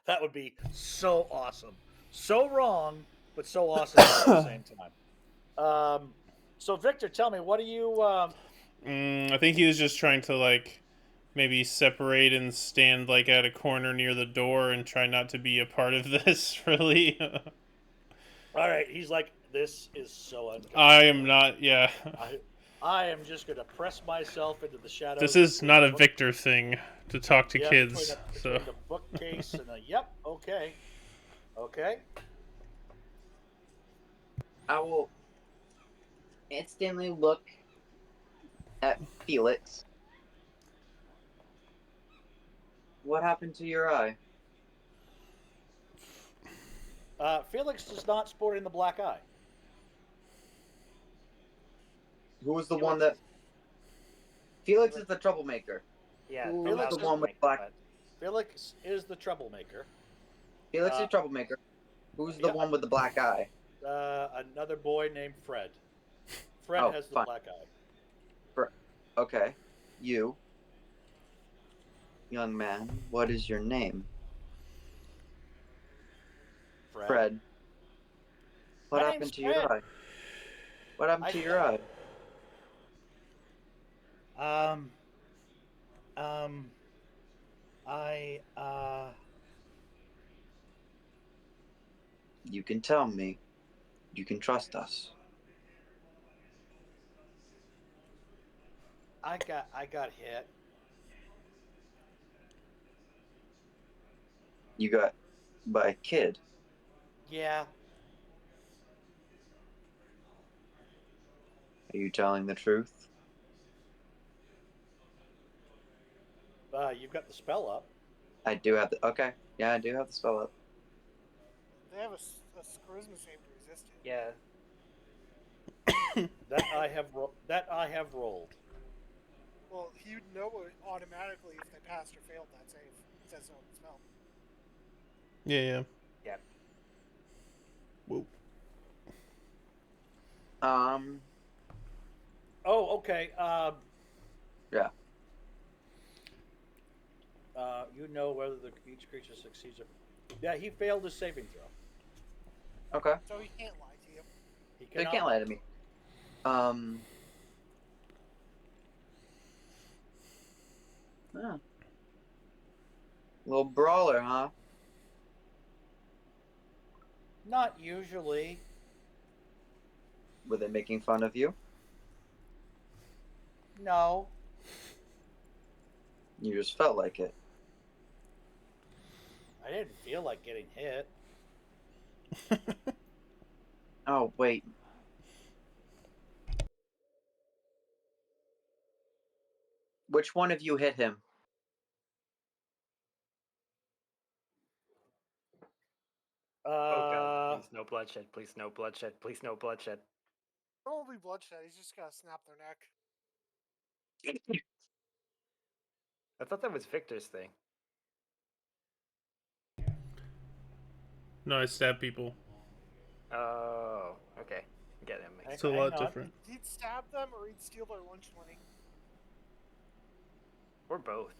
That would be so awesome. So wrong, but so awesome at the same time. So Victor, tell me, what do you? I think he was just trying to like maybe separate and stand like at a corner near the door and try not to be a part of this. Really, All right, he's like, this is so uncomfortable. I am not. Yeah, I am just going to press myself into the shadows. this is between not the a book- Victor thing to talk to Yeah, kids. So between the bookcase and the. Yep. Okay. Okay. I will instantly look at Felix. What happened to your eye? Felix is not sporting the black eye. Who was the Felix one that? is- Felix is the troublemaker. Yeah, Who's Felix the is- one with black? but Felix is the troublemaker. Felix is troublemaker. Who's the Yep. one with the black eye? Another boy named Fred. Fred Oh, has the fine. black eye. Okay. You, young man, what is your name? Fred. What My happened name's to Fred. your eye? What happened I- to your eye? Um. I. You can tell me. You can trust us. I got hit. You got by a kid. Yeah. Are you telling the truth? You've got the spell up. I do have the. Okay. Yeah, I do have the spell up. They have a charisma save to resist it. yeah, That I have rolled. Well, he'd know it automatically if they passed or failed that save. It says so in the spell. yeah. yeah. Whoa. Oh, okay. Yeah. You know whether each creature succeeds or. Yeah, he failed his saving throw. Okay. So he can't lie to you. He They cannot. can't lie to me. Yeah. Little brawler, huh? Not usually. Were they making fun of you? No. You just felt like it. I didn't feel like getting hit. Oh, wait. Which one of you hit him? Oh god, please no bloodshed, please no bloodshed, please no bloodshed. Probably bloodshed. He's just gotta snap their neck. I thought that was Victor's thing. No, I stab people. Oh, okay. Get him. It's a Hang lot on. different. He'd stab them or he'd steal their lunch money. Or both.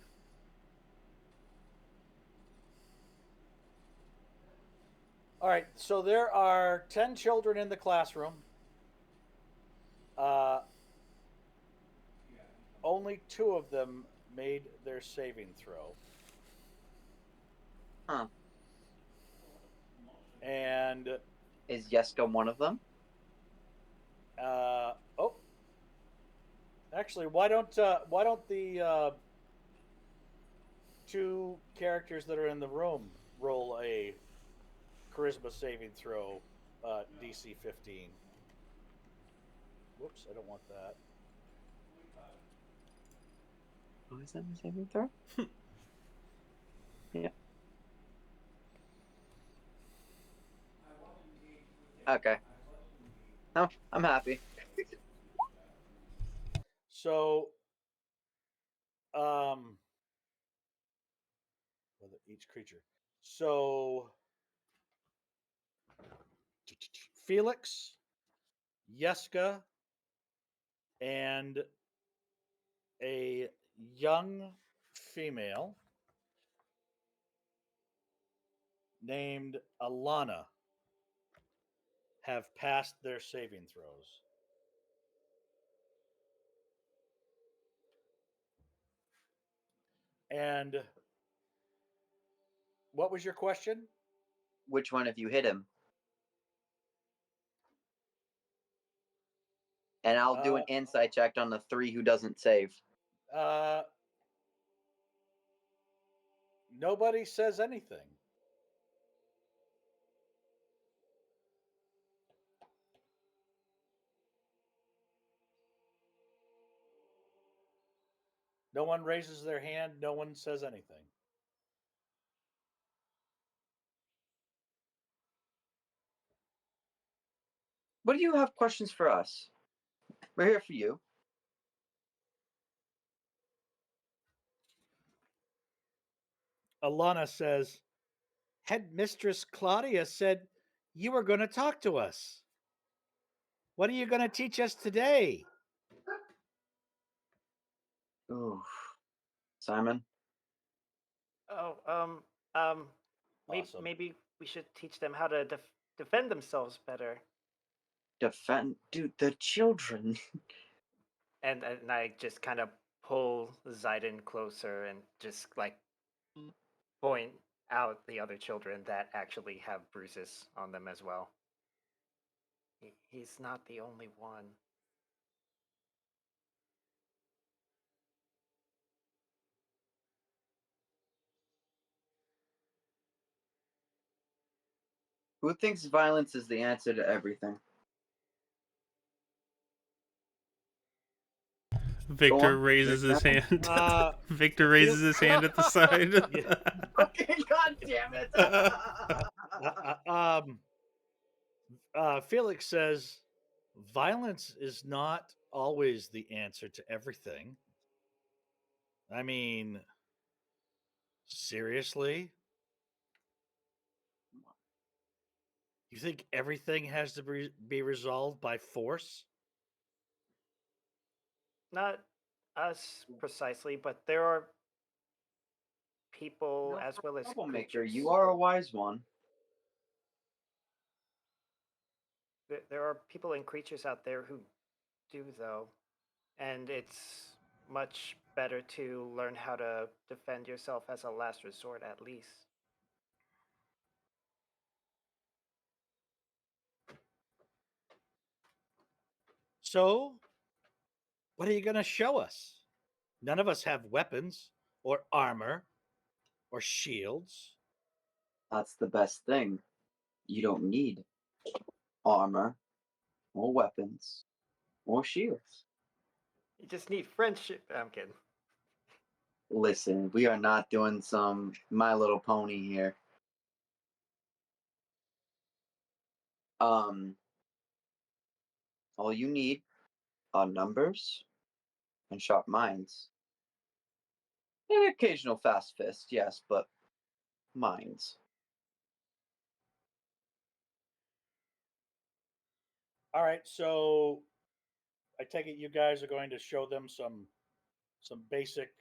All right, so there are 10 children in the classroom. Only 2 of them made their saving throw. Huh. And Is Yeska one of them? oh, actually, why don't the 2 characters that are in the room roll a charisma saving throw, DC 15. Whoops, I don't want that. Oh, is that a saving throw? Yeah. Okay. No, I'm happy. So, each creature. So, Felix, Yeska, and a young female named Alana have passed their saving throws. And what was your question? Which one if you hit him? And I'll do an insight check on the 3 who doesn't save. Nobody says anything. No one raises their hand. No one says anything. What do you have questions for us? We're here for you. Alana says, Headmistress Claudia said you were going to talk to us. What are you going to teach us today? Ooh. Simon? Oh, Awesome. maybe we should teach them how to defend themselves better. Defend? Dude, the children. And I just kind of pull Zayden closer and just like point out the other children that actually have bruises on them as well. He's not the only one. Who thinks violence is the answer to everything? Victor raises his hand. Victor raises his hand at the side. Okay, god damn it. Felix says, violence is not always the answer to everything. I mean, seriously? You think everything has to be resolved by force? Not us precisely, but there are people as well as Troublemaker, creatures. you are a wise one. There are people and creatures out there who do, though. And it's much better to learn how to defend yourself as a last resort, at least. So, what are you going to show us? None of us have weapons or armor or shields. That's the best thing. You don't need armor or weapons or shields. You just need friendship. I'm kidding. Listen, we are not doing some My Little Pony here. All you need are numbers and sharp minds. An occasional fast fist, yes, but minds. All right, so I take it you guys are going to show them some basic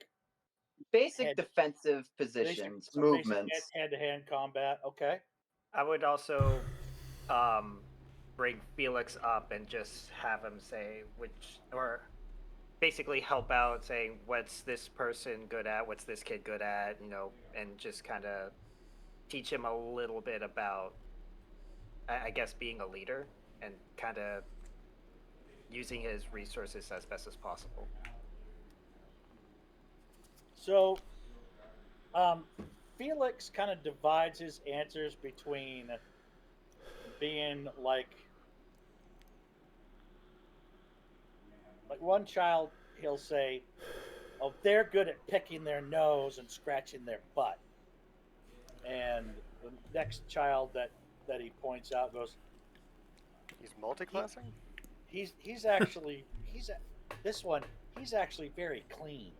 Basic defensive positions, movements. Basic hand-to-hand combat. Okay. I would also bring Felix up and just have him say or basically help out saying what's this person good at, what's this kid good at, and just kind of teach him a little bit about, I guess, being a leader and kind of using his resources as best as possible. So, Felix kind of divides his answers between being like one child, he'll say, "Oh, they're good at picking their nose and scratching their butt," and the next child that he points out goes, He's he multi-classing? he's actually this one he's actually very clean,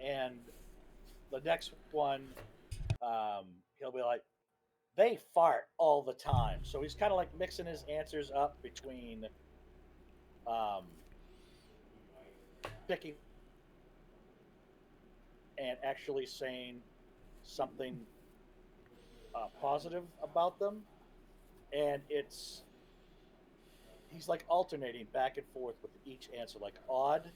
and the next one he'll be like, they fart all the time. So he's kind of like mixing his answers up between um, picking and actually saying something positive about them, and it's he's like alternating back and forth with each answer, like odd,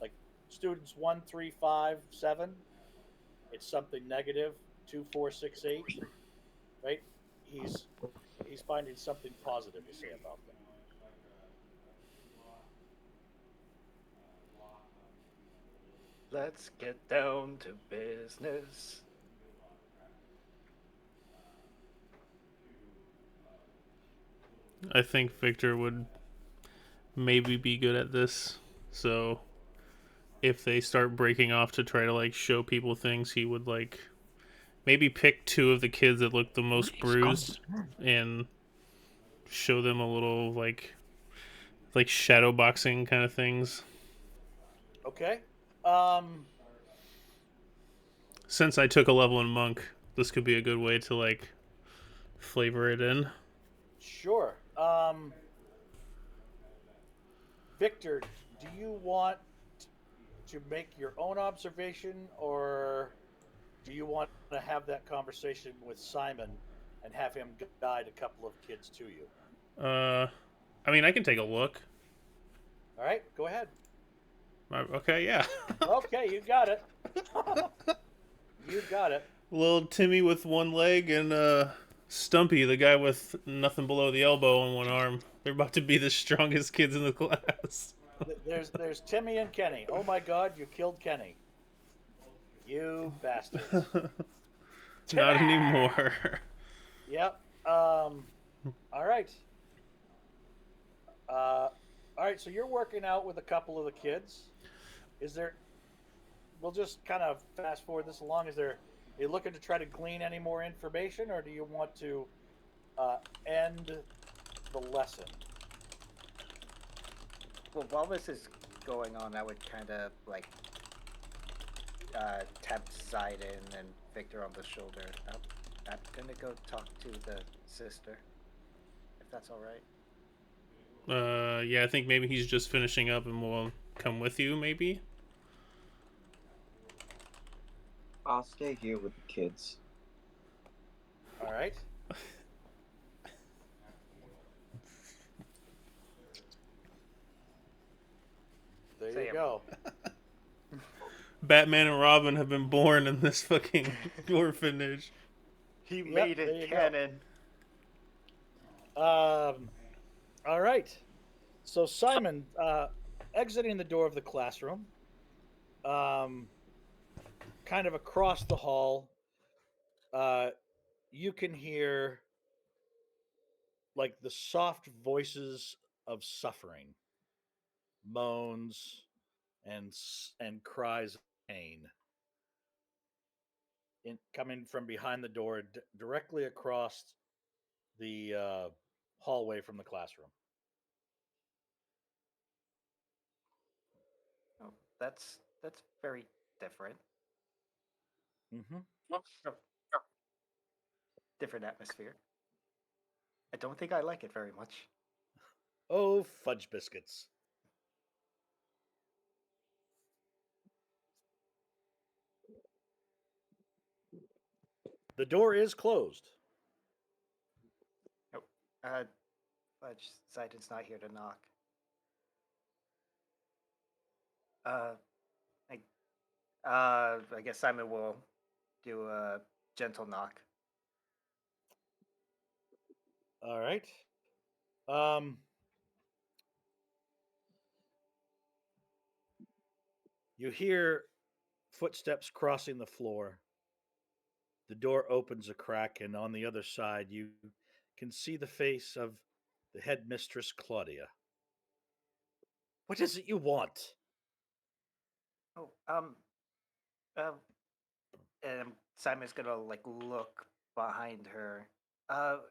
like students 1, 3, 5, 7. It's something negative. 2, 4, 6, 8. Right? He's he's finding something positive to say about them. Let's get down to business. I think Victor would maybe be good at this. So if they start breaking off to try to like show people things, he would like maybe pick two of the kids that look the most bruised and show them a little like shadow boxing kind of things. Okay. Um, Since I took a level in monk, this could be a good way to like flavor it in. sure. Victor, do you want to make your own observation, or do you want to have that conversation with Simon and have him guide a couple of kids to you? Uh, I mean, I can take a look. All right, go ahead. Okay, yeah. Okay, you got it. You got it. Little Timmy with one leg and Stumpy, the guy with nothing below the elbow on one arm. They're about to be the strongest kids in the class. There's Timmy and Kenny. Oh my God, you killed Kenny. You bastards. Not Timmy! anymore. Yep. All right. Uh, all right. So you're working out with a couple of the kids. Is there? We'll just kind of fast forward this along. Is there? Are you looking to try to glean any more information, or do you want to end the lesson? Well, while this is going on, I would kind of like tap Zidon and Victor on the shoulder. I'm gonna go talk to the sister, if that's all right. Yeah, I think maybe he's just finishing up and will come with you, maybe? I'll stay here with the kids. All right. There you Sam. go. Batman and Robin have been born in this fucking orphanage. He Yep, made there it you go. canon. All right. So Simon, exiting the door of the classroom, um, kind of across the hall, uh, you can hear like the soft voices of suffering, moans, and cries of pain, coming from behind the door, directly across the hallway from the classroom. Oh, that's very different. Mm-hmm. Oh, different atmosphere. I don't think I like it very much. Oh, fudge biscuits! The door is closed. Oh, Fudge, Zidon's not here to knock. Uh, I guess Simon will do a gentle knock. All right. Um, you hear footsteps crossing the floor. The door opens a crack, and on the other side, you can see the face of the headmistress Claudia. What is it you want? Oh, uh, and Simon's gonna like look behind her.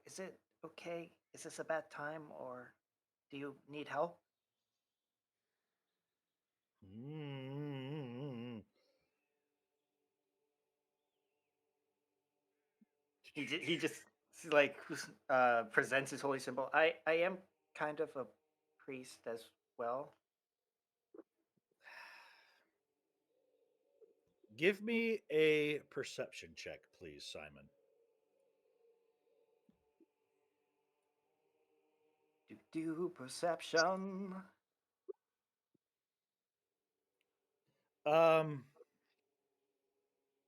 Is it okay? Is this a bad time, or do you need help? Mm. He just like presents his holy symbol. I am kind of a priest as well. Give me a perception check, please, Simon. Do perception. Um,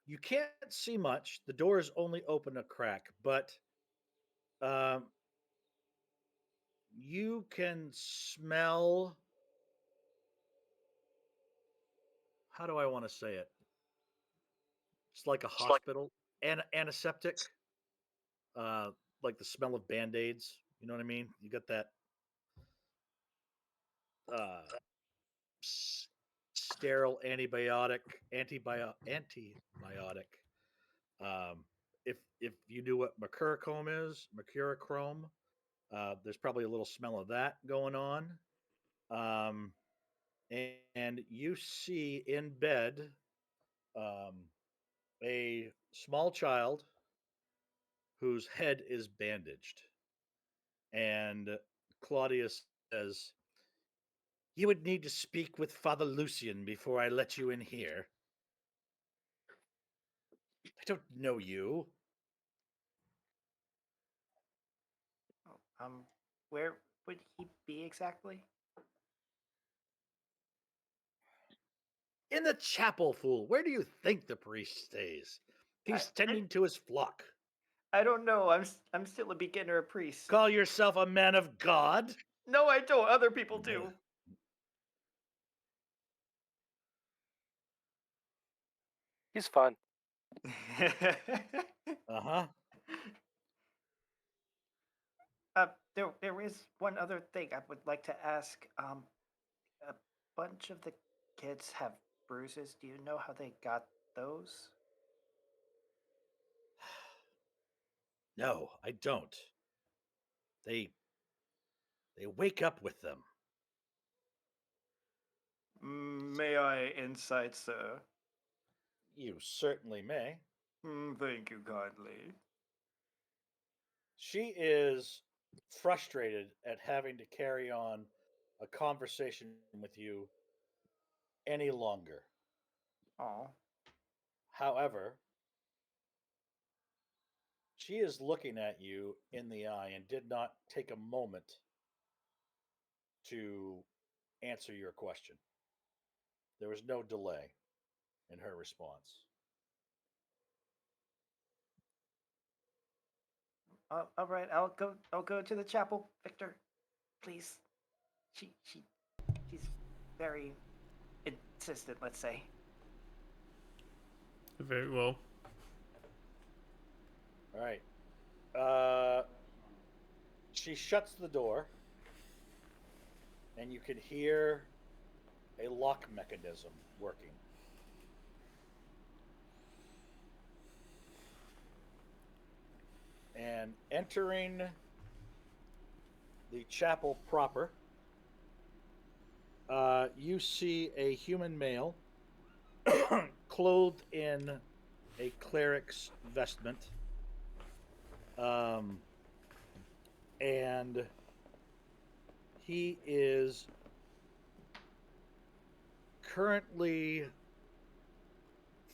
you can't see much. The door is only open a crack, but um, you can smell. How do I want to say it? It's like a hospital, antiseptic, uh, like the smell of band aids. You know what I mean? You got that uh, sterile antibiotic. Um, if you knew what mercurochrome is, mercurochrome, there's probably a little smell of that going on. Um, and you see in bed um, a small child whose head is bandaged. And Claudius says, "You would need to speak with Father Lucian before I let you in here. I don't know you." Oh, where would he be exactly? In the chapel, fool. Where do you think the priest stays? He's tending to his flock. I don't know. I'm still a beginner priest. Call yourself a man of God? No, I don't. Other people do. He's fun. Uh-huh. There is one other thing I would like to ask. A bunch of the kids have bruises. Do you know how they got those? No, I don't. They they wake up with them. May I insight, sir? You certainly may. Thank you kindly. She is frustrated at having to carry on a conversation with you any longer. Oh, However, she is looking at you in the eye and did not take a moment to answer your question. There was no delay in her response. all right. I'll go. I'll go to the chapel, Victor. Please. She's very insistent. Let's say. Very well. All right. Uh, she shuts the door, and you can hear a lock mechanism working. And entering the chapel proper, you see a human male clothed in a cleric's vestment. Um, and he is currently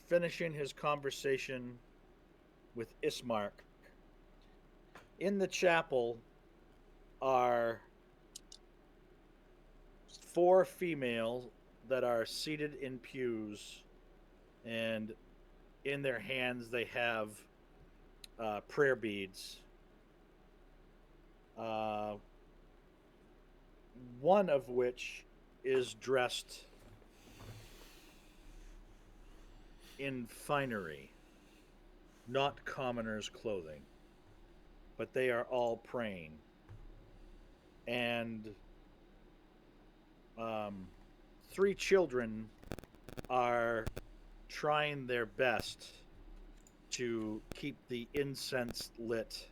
finishing his conversation with Ismark. In the chapel are four females that are seated in pews, and in their hands they have prayer beads. Uh, one of which is dressed in finery, not commoner's clothing. but they are all praying. And um, three children are trying their best to keep the incense lit,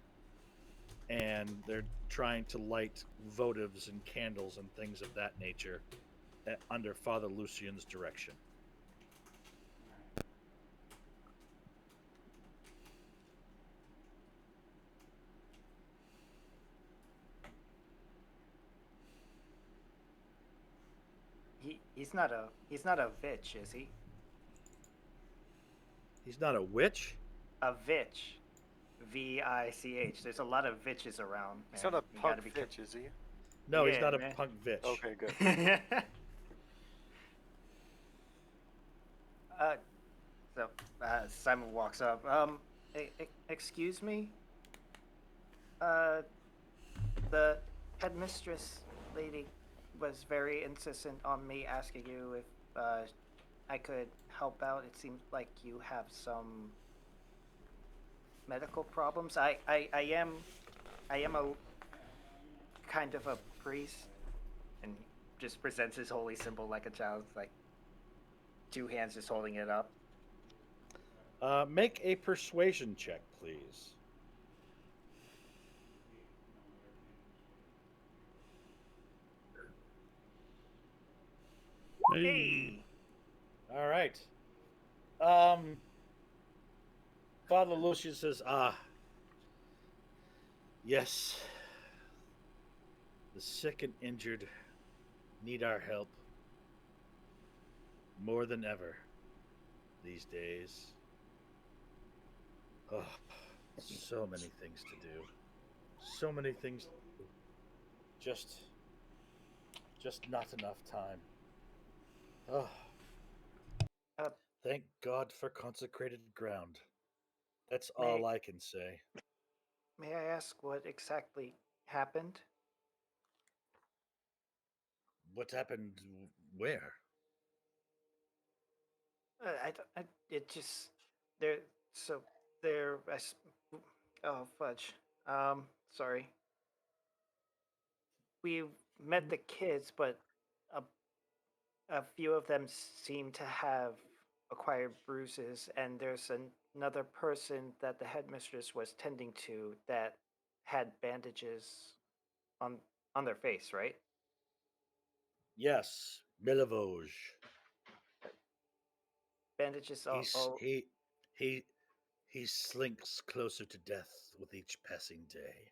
and they're trying to light votives and candles and things of that nature under Father Lucian's direction. He's not a vitch, is he? He's not a witch? A vitch, VICH. There's a lot of vitches around. He's Man. not a You punk gotta be bitch, is he? No, he's Yeah, not a man. punk bitch. Okay, good. uh, so Simon walks up. Excuse me. Uh, the headmistress lady was very insistent on me asking you if I could help out. It seems like you have some medical problems. I am a kind of a priest, and just presents his holy symbol like a child, like two hands just holding it up. Make a persuasion check, please. Hey, All right. Father Lucian says, yes. The sick and injured need our help more than ever these days. Oh, so many things to do. So many things to do. Just not enough time. Oh, uh, thank God for consecrated ground. That's may all I can say. may I ask what exactly happened? What happened where? It just there. So there. Oh fudge. Sorry. We met the kids, but a a few of them seem to have acquired bruises, and there's another person that the headmistress was tending to that had bandages on on their face, right? Yes, Milivoj. Bandages He's all he he slinks closer to death with each passing day.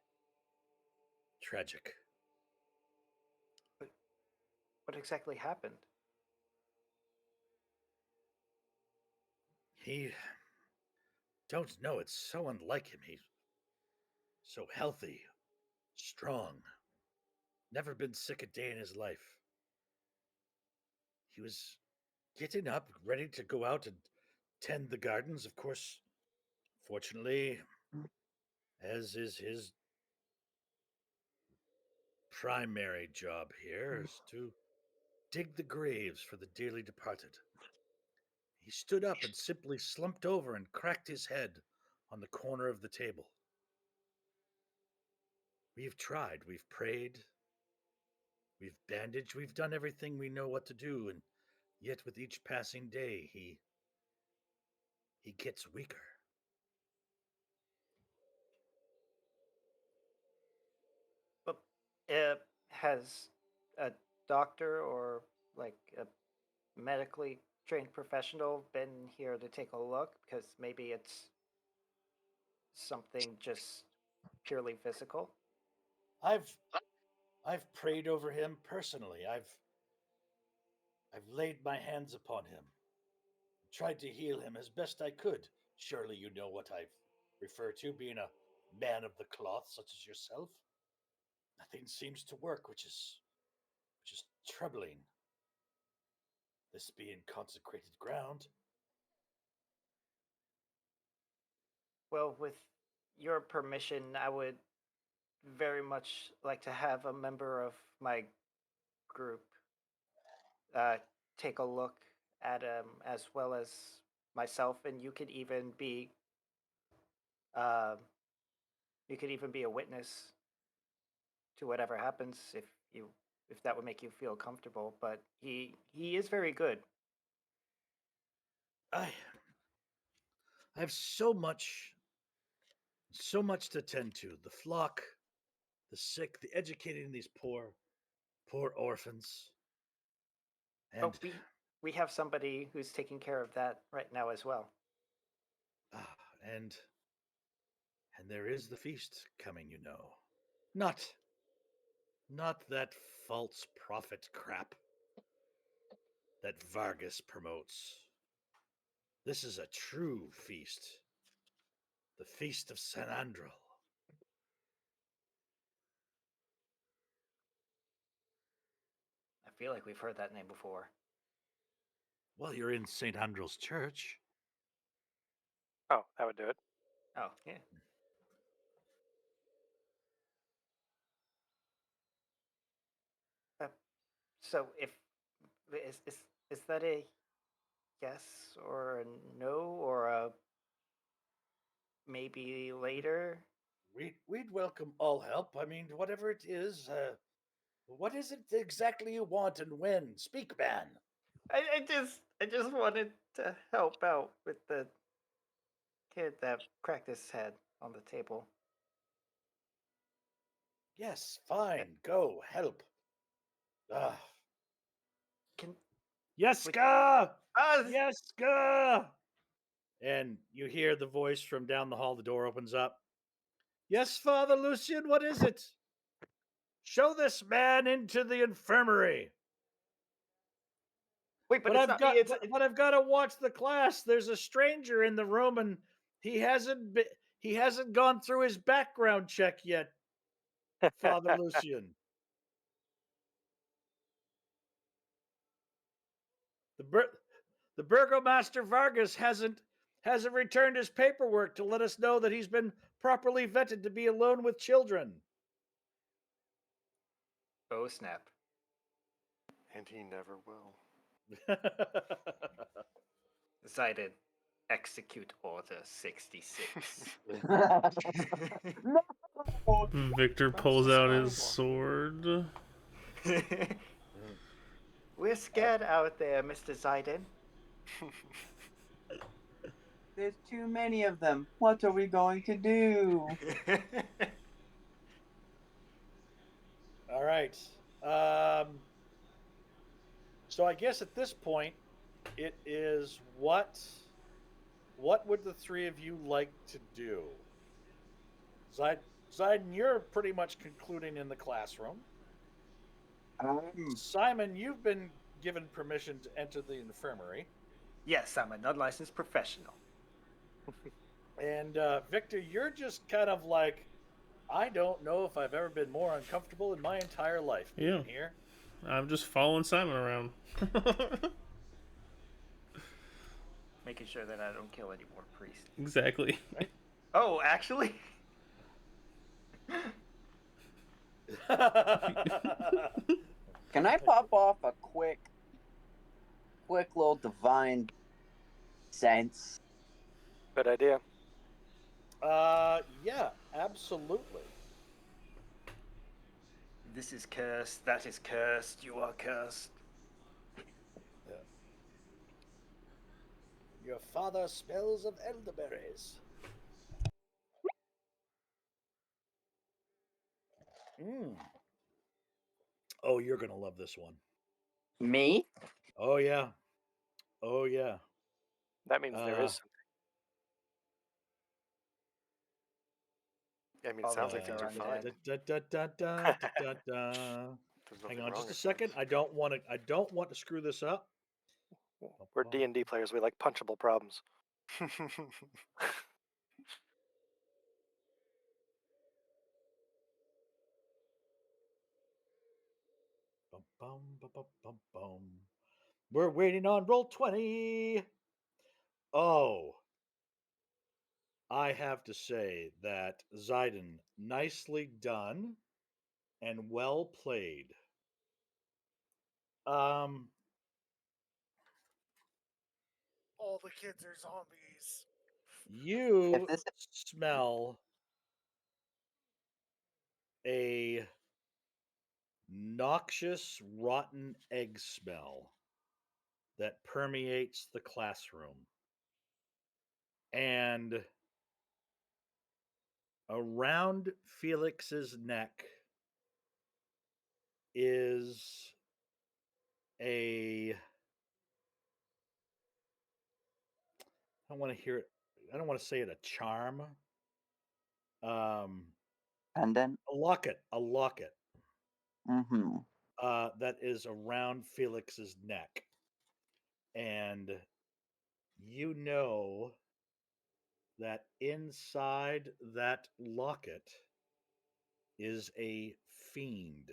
Tragic. but what exactly happened? He don't know. It's so unlike him. He's so healthy, strong. Never been sick a day in his life. He was getting up, ready to go out and tend the gardens. Of course, fortunately, as is his primary job here, is to dig the graves for the dearly departed. He stood up and simply slumped over and cracked his head on the corner of the table. We've tried, we've prayed, we've bandaged, we've done everything we know what to do, and yet with each passing day he gets weaker. But has a doctor or like a medically trained professional been here to take a look? Because maybe it's something just purely physical. I've I've prayed over him personally. I've laid my hands upon him, tried to heal him as best I could. Surely you know what I refer to being a man of the cloth such as yourself. Nothing seems to work, which is troubling. This being consecrated ground. Well, with your permission, I would very much like to have a member of my group uh, take a look at him as well as myself, and you could even be uh, You could even be a witness to whatever happens if that would make you feel comfortable. But he is very good. I have so much to tend to. The flock, the sick, the educating these poor orphans. Oh, And we have somebody who's taking care of that right now as well. and there is the feast coming, you know. Not that false prophet crap that Vargas promotes. This is a true feast. The Feast of San Andrel. I feel like we've heard that name before. Well, you're in St. Andrew's Church. Oh, that would do it. Oh, yeah. So if is that a yes or a no or a maybe later? We'd welcome all help. I mean, whatever it is, what is it exactly you want and when? Speak, man. I just wanted to help out with the kid that cracked his head on the table. Yes, fine. Go, help. Ah. Can Yeska! Ah, Yeska! And you hear the voice from down the hall. The door opens up. Yes, Father Lucian, what is it? Show this man into the infirmary. wait, but But it's I've not me. got but I've got to watch the class. There's a stranger in the room and he hasn't gone through his background check yet, Father Lucian. The burgomaster Vargas hasn't returned his paperwork to let us know that he's been properly vetted to be alone with children. Oh snap! And he never will. Decided. Execute Order 66. Victor pulls out his sword. We're scared out there, Mr. Zaiden. There's too many of them. What are we going to do? All right. So I guess at this point, it is what would the three of you like to do? Ziden, you're pretty much concluding in the classroom. Simon, you've been given permission to enter the infirmary. Yes, I'm a non-licensed professional. And Victor, you're just kind of like, I don't know if I've ever been more uncomfortable in my entire life being here. I'm just following Simon around. Making sure that I don't kill any more priests. Exactly. Right? Oh, actually? Can I pop off a quick little divine sense? Good idea. Yeah, absolutely. This is cursed, that is cursed, you are cursed. Yeah. Your father smells of elderberries. Oh, you're going to love this one. Me? Oh, yeah. Oh, yeah. That means there is something. I mean, it sounds like things are fine. Hang on just a second. I don't want to screw this up. We're D&D players. We like punchable problems. We're waiting on roll 20. Oh, I have to say that Zaiden, nicely done and well played. All the kids are zombies. You smell a noxious, rotten egg smell that permeates the classroom. And around Felix's neck is a I don't want to hear it. I don't want to say it a charm. Pendant. A locket. A locket. Mm-hmm. That is around Felix's neck. And you know that inside that locket is a fiend.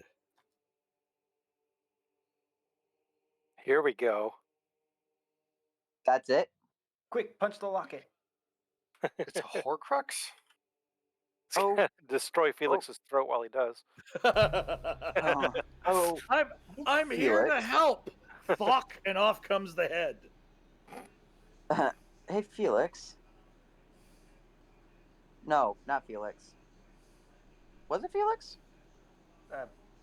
Here we go. That's it. Quick, punch the locket. It's a Horcrux? Oh, Destroy Felix's throat while he does. oh, I'm here to Felix. help. Fuck, and off comes the head. Hey, Felix. No, not Felix. Was it Felix?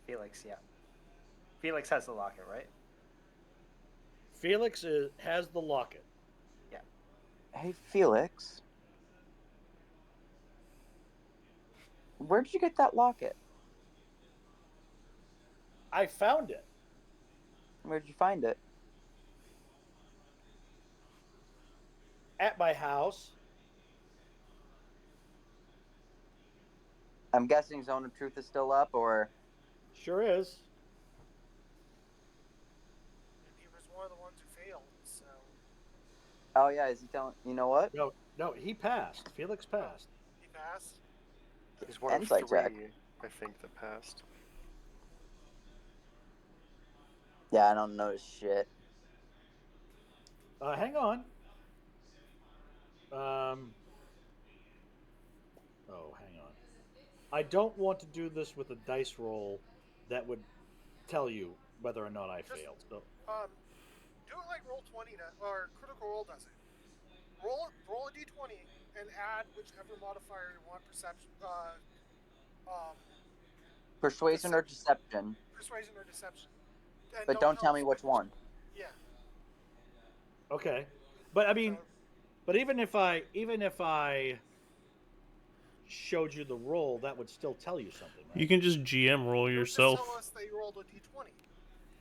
Felix, yeah. Felix has the locket, right? Felix has the locket. Yeah. Hey, Felix. Where did you get that locket? I found it. Where did you find it? At my house. I'm guessing Zone of Truth is still up, or Sure is. And he was one of the ones who failed, so oh yeah, is he telling? You know what? No, he passed. Felix passed. he passed. He's one of Insight three, check. I think, that passed. Yeah, I don't know shit. Hang on. Oh, hang on. I don't want to do this with a dice roll that would tell you whether or not I failed. So Do it like Roll20 or Critical Role does it. Roll a d20 and add whichever modifier you want. Perception, Persuasion or deception, persuasion or deception. And but don't tell me us which one. Yeah. okay, but I mean, So, but even if I showed you the roll, that would still tell you something, right? You can just GM roll it would just yourself. tell us that you rolled a d20.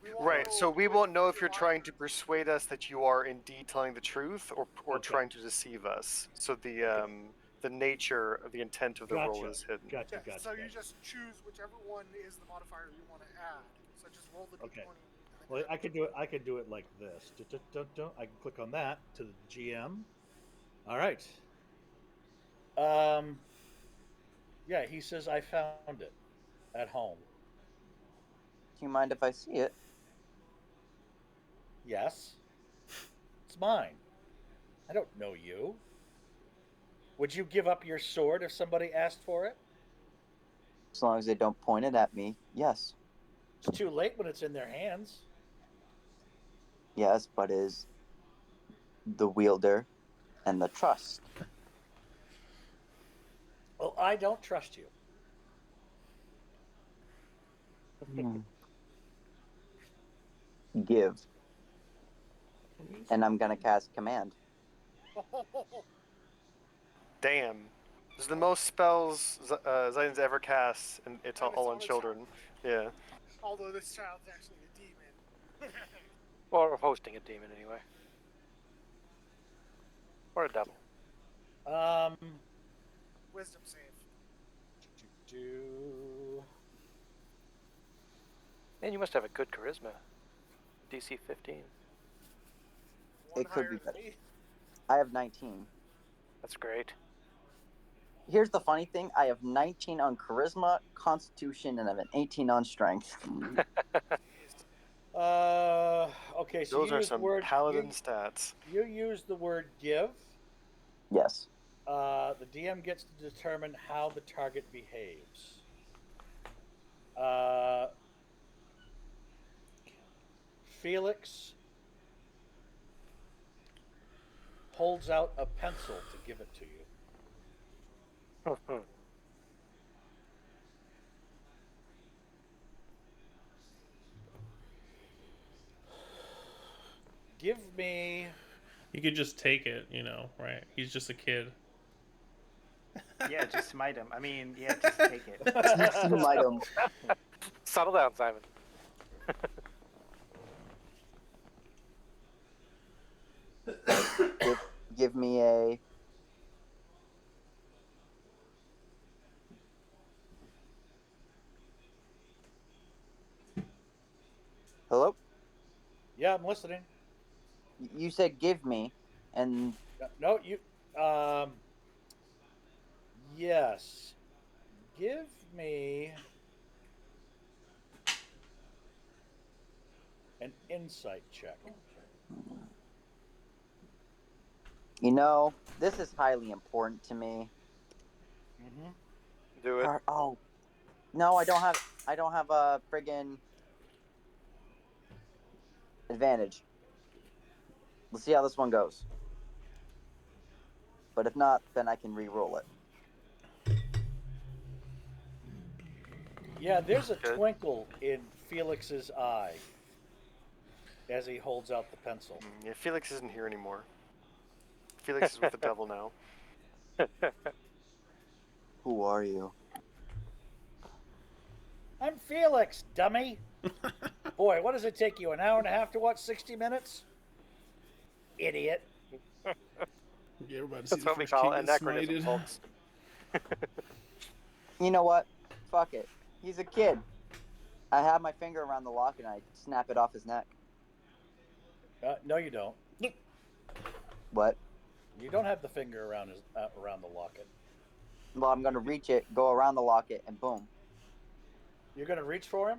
We won't Right, know so we which won't know one if you you're want. trying to persuade us that you are indeed telling the truth or Okay. trying to deceive us. So the nature of the intent of the roll is hidden. Gotcha. So you just choose whichever one is the modifier you want to add. So just roll the d20. Okay. And then Well, add I could do it. I could do it like this. I can click on that to the GM. All right. Yeah, he says I found it at home. Do you mind if I see it? Yes. It's mine. I don't know you. Would you give up your sword if somebody asked for it? As long as they don't point it at me, yes. It's too late when it's in their hands. Yes, but is the wielder and the trust. Well, I don't trust you. Give. And I'm gonna cast command. Damn. This is the most spells Zion's ever cast, and it's And it's all on on a children. Yeah. Although this child's actually a demon. Or hosting a demon, anyway. Or a devil. Wisdom save. And you must have a good charisma. DC 15. One It could higher be than better. me. I have 19. That's great. Here's the funny thing: I have 19 on charisma, constitution, and I have an 18 on strength. Okay, so Those you are use the some word paladin stats. you use the word give. Yes. The DM gets to determine how the target behaves. Felix holds out a pencil to give it to you. Give me. You could just take it, right? He's just a kid. Yeah, just smite him. I mean, yeah, just take it. Smite him. Settle down, Simon. Give me a. Hello? Yeah, I'm listening. You said give me, and No, you. Yes. Give me an insight check. this is highly important to me. Mm-hmm. Do it. Oh, no, I don't have a friggin' advantage. Let's see how this one goes. But if not, then I can re-roll it. Yeah, there's a Good. twinkle in Felix's eye as he holds out the pencil. Yeah, Felix isn't here anymore. Felix is with the devil now. Who are you? I'm Felix, dummy. Boy, what does it take you, an hour and a half to watch 60 Minutes? Idiot. Yeah, we're about to see That's the what we first call king get anachronism, smited. folks. You know what? Fuck it. He's a kid. I have my finger around the lock and I snap it off his neck. No, you don't. What? You don't have the finger around around the locket. Well, I'm gonna reach it, go around the locket, and boom. You're gonna reach for him?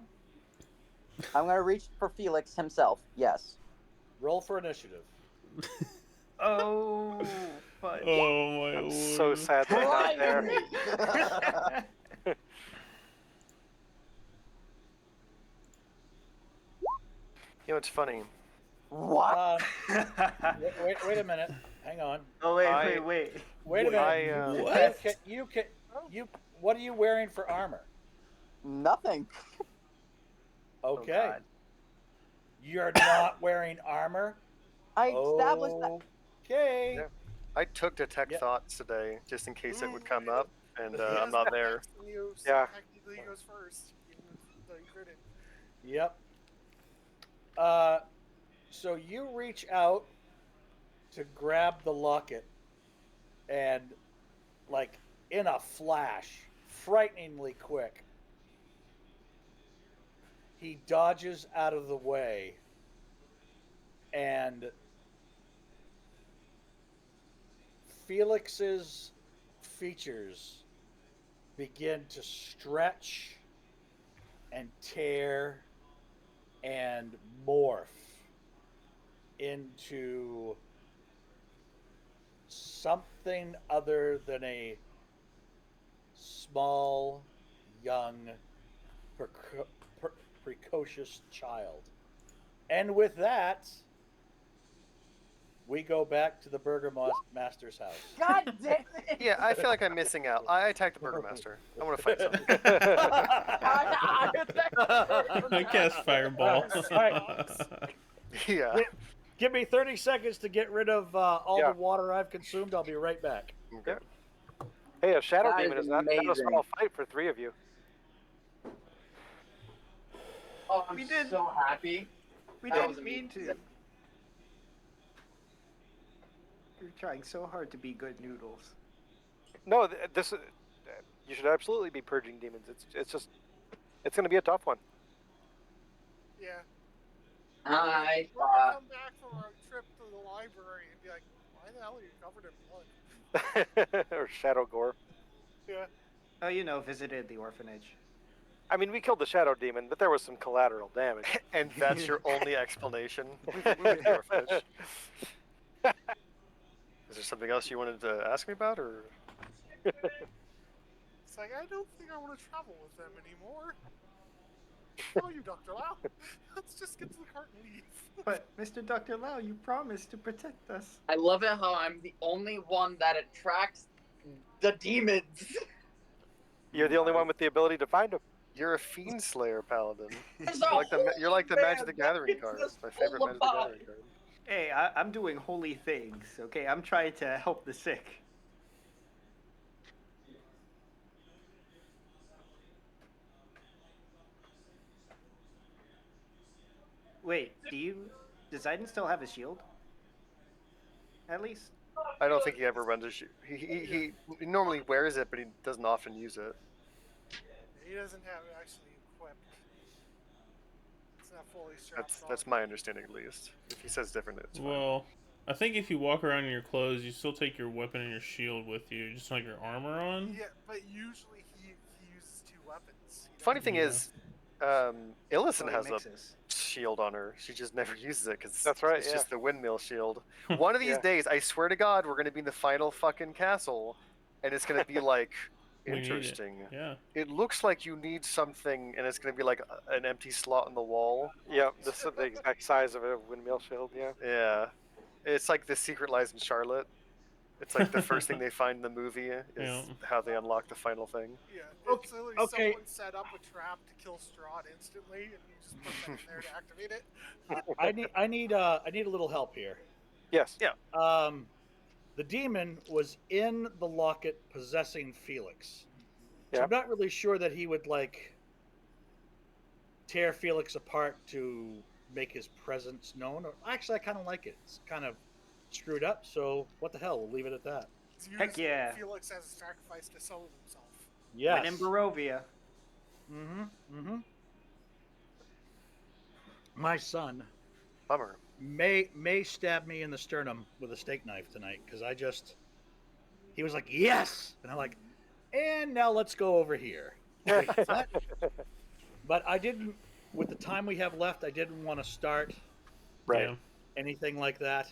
I'm gonna reach for Felix himself. Yes. Roll for initiative. Oh, fudge. Oh my I'm lord. so sad that I'm not there. You know, it's funny. What? Wait a minute. Hang on. Oh, wait a minute. Wait a minute. What? What are you wearing for armor? Nothing. Okay. God. You're not wearing armor? I established that. Okay. Yeah. I took detect Yep. thoughts today just in case it would come Ooh, up, and He I'm has not the there. axe and you, so Yeah. technically he goes first, even though you couldn't. Yep. So you reach out to grab the locket, and like in a flash, frighteningly quick, he dodges out of the way, and Felix's features begin to stretch and tear and morph into something other than a small, young, precocious child. And with that, we go back to the Burgermaster's house. God damn it! Yeah, I feel like I'm missing out. I attacked the Burgermaster. I want to fight something. I cast fireball. Yeah. Give me 30 seconds to get rid of all Yeah. the water I've consumed. I'll be right back. Okay. Hey, a shadow That demon is is not a amazing. small fight for three of you. Oh, I'm We did- so happy. We That was didn't mean to. amazing. You're trying so hard to be good noodles. No, this you should absolutely be purging demons. It's going to be a tough one. Yeah. I We're gonna come back from our trip to the library and be like, why the hell are you covered in blood? Or shadow gore. Yeah. Oh, visited the orphanage. I mean, we killed the shadow demon, but there was some collateral damage. And that's your only explanation? We went to the orphanage. Is there something else you wanted to ask me about, or? It's like, I don't think I want to travel with them anymore. Oh, you, Dr. Lau. Let's just get to the cart and leave. But, Mr. Dr. Lau, you promised to protect us. I love it how I'm the only one that attracts the demons. You're the only one with the ability to find them. You're a fiend slayer paladin. There's You're a like the whole Magic the band Gathering that card. gets It's my favorite full Magic of the Gathering card. Hey, I'm doing holy things. Okay, I'm trying to help the sick. Wait, does Aiden still have a shield? At least. I don't think he ever runs a shield. He normally wears it, but he doesn't often use it. He doesn't have it actually equipped. It's not fully strapped That's on. my understanding, at least. If he says different, it's fine. Well, I think if you walk around in your clothes, you still take your weapon and your shield with you, just like your armor on. Yeah, but usually he uses two weapons. He Funny doesn't thing use- is, So Illison he has a mixes. shield on her. She just never uses it because That's right, it's yeah. just the windmill shield. One of these Yeah. days, I swear to God, we're gonna be in the final fucking castle, and it's gonna be like We need it. interesting. Yeah. It looks like you need something, and it's gonna be like an empty slot in the wall. Yeah, this is the exact size of a windmill shield, yeah. Yeah, it's like The Secret Lies in Charlotte. It's like the first thing they find in the movie is Yeah. how they unlock the final thing. Yeah, Okay, it's literally okay. someone set up a trap to kill Strahd instantly, and you just put that in there to activate it. I need a little help here. Yes. Yeah. The demon was in the locket possessing Felix. So Yeah. I'm not really sure that he would like tear Felix apart to make his presence known. Or actually, I kind of like it. It's kind of screwed up. So what the hell? We'll leave it at that. Heck yeah. Felix as a sacrifice to summon himself. When in Yes. Barovia. Mm-hmm. My son Bummer. may stab me in the sternum with a steak knife tonight because he was like yes, and I'm like, and now let's go over here. Wait, what? But I didn't. With the time we have left, I didn't want to start Right. Yeah. anything like that,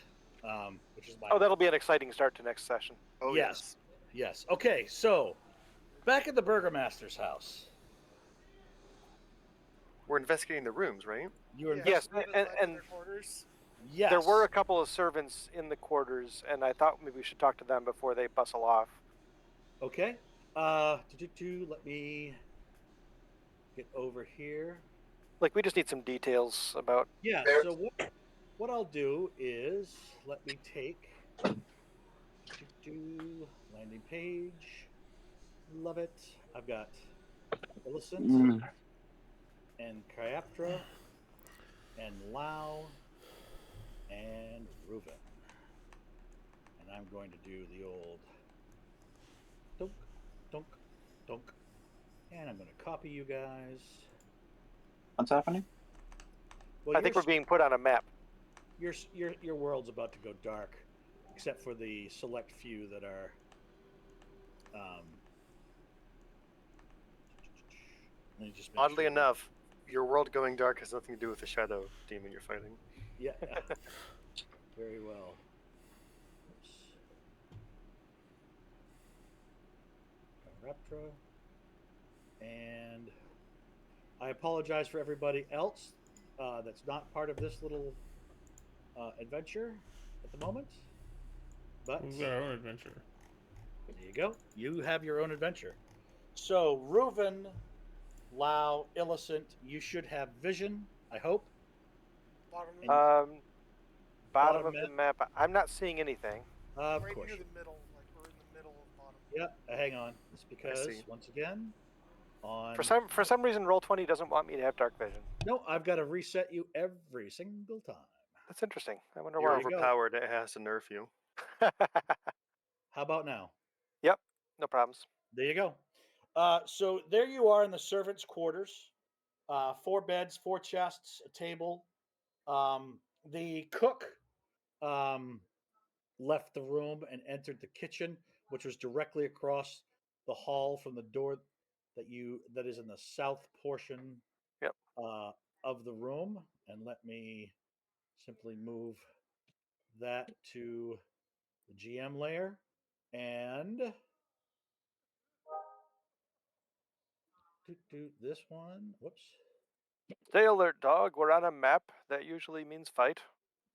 which is my. Oh, that'll be an exciting start to next session. Oh Yes. Yes. Okay, so back at the Burgomaster's house, We're investigating the rooms, right? you're Yeah, Yes, Ruben and- led to and- their quarters. yes, There were a couple of servants in the quarters, and I thought maybe we should talk to them before they bustle off. Okay. Let me get over here. Like, we just need some details about. Yeah. So what I'll do is let me take landing page. Love it. I've got Illicent and Kyaptra and Lao and Reuven. And I'm going to do the old dunk, dunk, dunk. And I'm going to copy you guys. What's happening? Well, I think we're being put on a map. your world's about to go dark, except for the select few that are. Let me just make Oddly sure. enough, your world going dark has nothing to do with the shadow demon you're fighting. Yeah. Very well. Oops. Raptra. And I apologize for everybody else that's not part of this little adventure at the moment. But We've got our own adventure. there you go. You have your own adventure. So, Reuven, Lao, Illicent, you should have vision, I hope. Bottom of the And- Bottom Bottom of the map. I'm not seeing anything. Of right course. near the middle, like we're in the middle of bottom. Yeah, hang on. It's because, see. once again, on. For some reason, Roll20 doesn't want me to have dark vision. No, I've got to reset you every single time. That's interesting. I wonder You're why. you go. overpowered. It has to nerf you. How about now? Yep, no problems. There you go. So there you are in the servants' quarters. 4 beds, 4 chests, a table. The cook left the room and entered the kitchen, which was directly across the hall from the door that is in the south portion Yep. of the room. And let me simply move that to the GM layer and do this one. Whoops. Stay alert, dog. We're on a map. That usually means fight.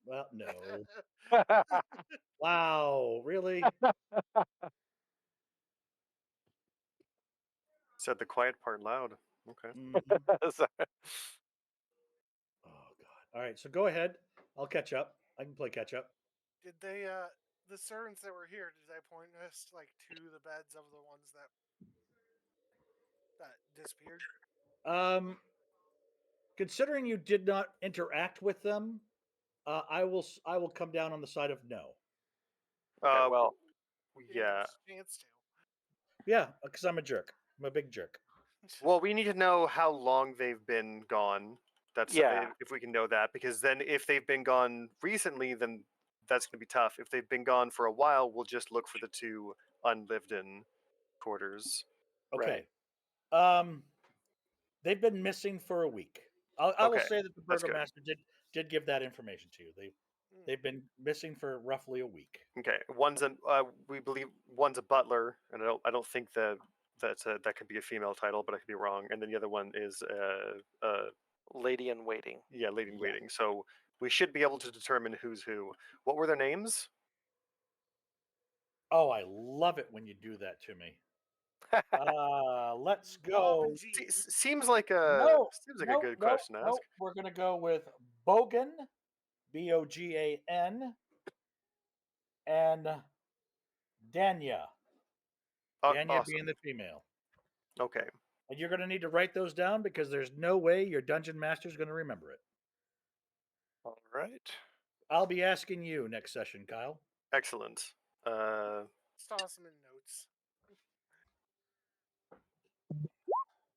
Well, no. Wow, really? Said the quiet part loud. Okay. Mhm. Sorry. Oh God! All right, so go ahead. I'll catch up. I can play catch up. Did they the servants that were here, did they point us like to the beds of the ones that disappeared? Considering you did not interact with them, I will come down on the side of no. Okay, well, You didn't give yeah. us a chance to. Yeah, because I'm a jerk. I'm a big jerk. Well, we need to know how long they've been gone. That's Yeah. if we can know that, because then if they've been gone recently, then that's going to be tough. If they've been gone for a while, we'll just look for the 2 unlived-in quarters. Okay. They've been missing for a week. I will Okay, say that the that's good. burgomaster did give that information to you. Hmm. They've been missing for roughly a week. Okay, we believe one's a butler, and I don't think that could be a female title, but I could be wrong. And then the other one is Lady in waiting. yeah, lady in Yeah. waiting. So we should be able to determine who's who. What were their names? Oh, I love it when you do that to me. Let's Bob go. and Jean. Seems like a No, good question to ask. We're gonna go with Bogan, Bogan, and Danya. Danya Awesome. being the female. Okay. And you're gonna need to write those down because there's no way your dungeon master's gonna remember it. All right. I'll be asking you next session, Kyle. Excellent. Let's toss them in notes.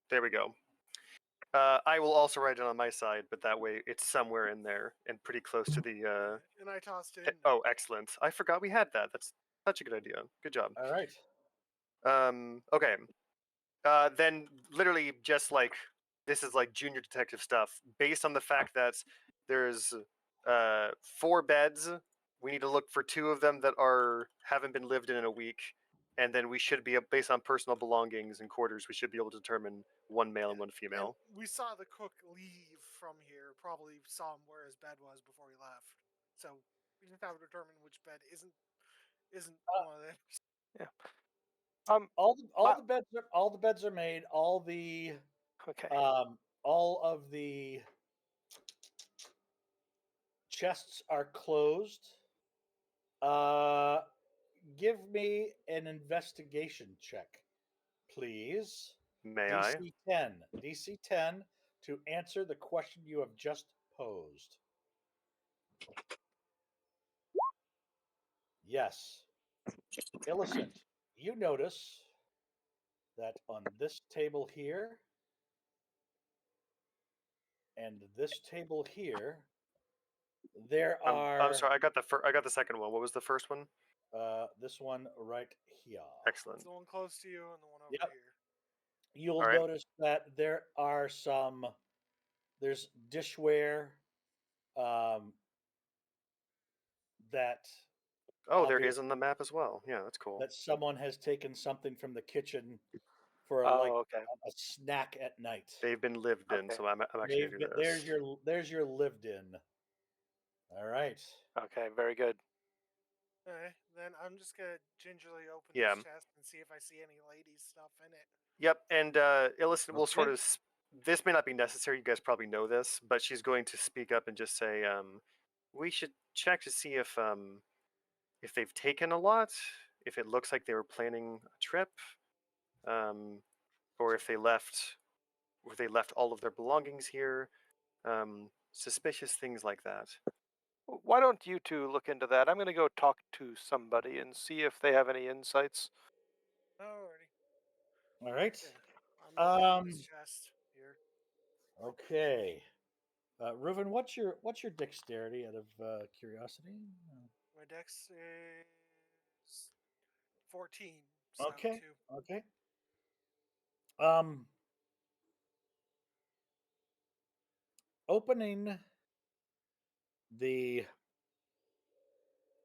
There we go. I will also write it on my side, but that way it's somewhere in there and pretty close to the. And I tossed it in. Oh, excellent! I forgot we had that. That's such a good idea. Good job. All right. Okay. Then literally just like this is like junior detective stuff. Based on the fact that there's 4 beds, we need to look for 2 of them that haven't been lived in a week, and then we should be based on personal belongings and quarters. We should be able to determine 1 male and 1 female. And we saw the cook leave from here. Probably saw him where his bed was before he left. So we just have to determine which bed isn't one of them. Yeah. All the beds are made. Okay. All of the chests are closed. Give me an investigation check, please. May I? DC 10. DC 10 to answer the question you have just posed. Yes. Illicent, you notice that on this table here and this table here, there are. I'm sorry. I got the second one. What was the first one? This one right here. Excellent. It's the one close to you and the one over Yep. here. You'll All right. notice that there are there's dishware that Oh, there is on the map as well. Yeah, that's cool. that someone has taken something from the kitchen for okay. a snack at night. They've been lived in, Okay. so I'm actually gonna do this. There's your lived in. All right. Okay, very good. Okay, then I'm just gonna gingerly open Yeah. this chest and see if I see any ladies stuff in it. Yep, and Illicit will sort Okay. of. This may not be necessary. You guys probably know this, but she's going to speak up and just say, "We should check to see if they've taken a lot, if it looks like they were planning a trip, or if they left all of their belongings here. Suspicious things like that." Why don't you 2 look into that? I'm going to go talk to somebody and see if they have any insights. Alrighty. All right. Okay. I'm opening this chest here. Okay. Reuven, what's your dexterity out of curiosity? My dex is 14. So Okay. 2. Okay. Opening the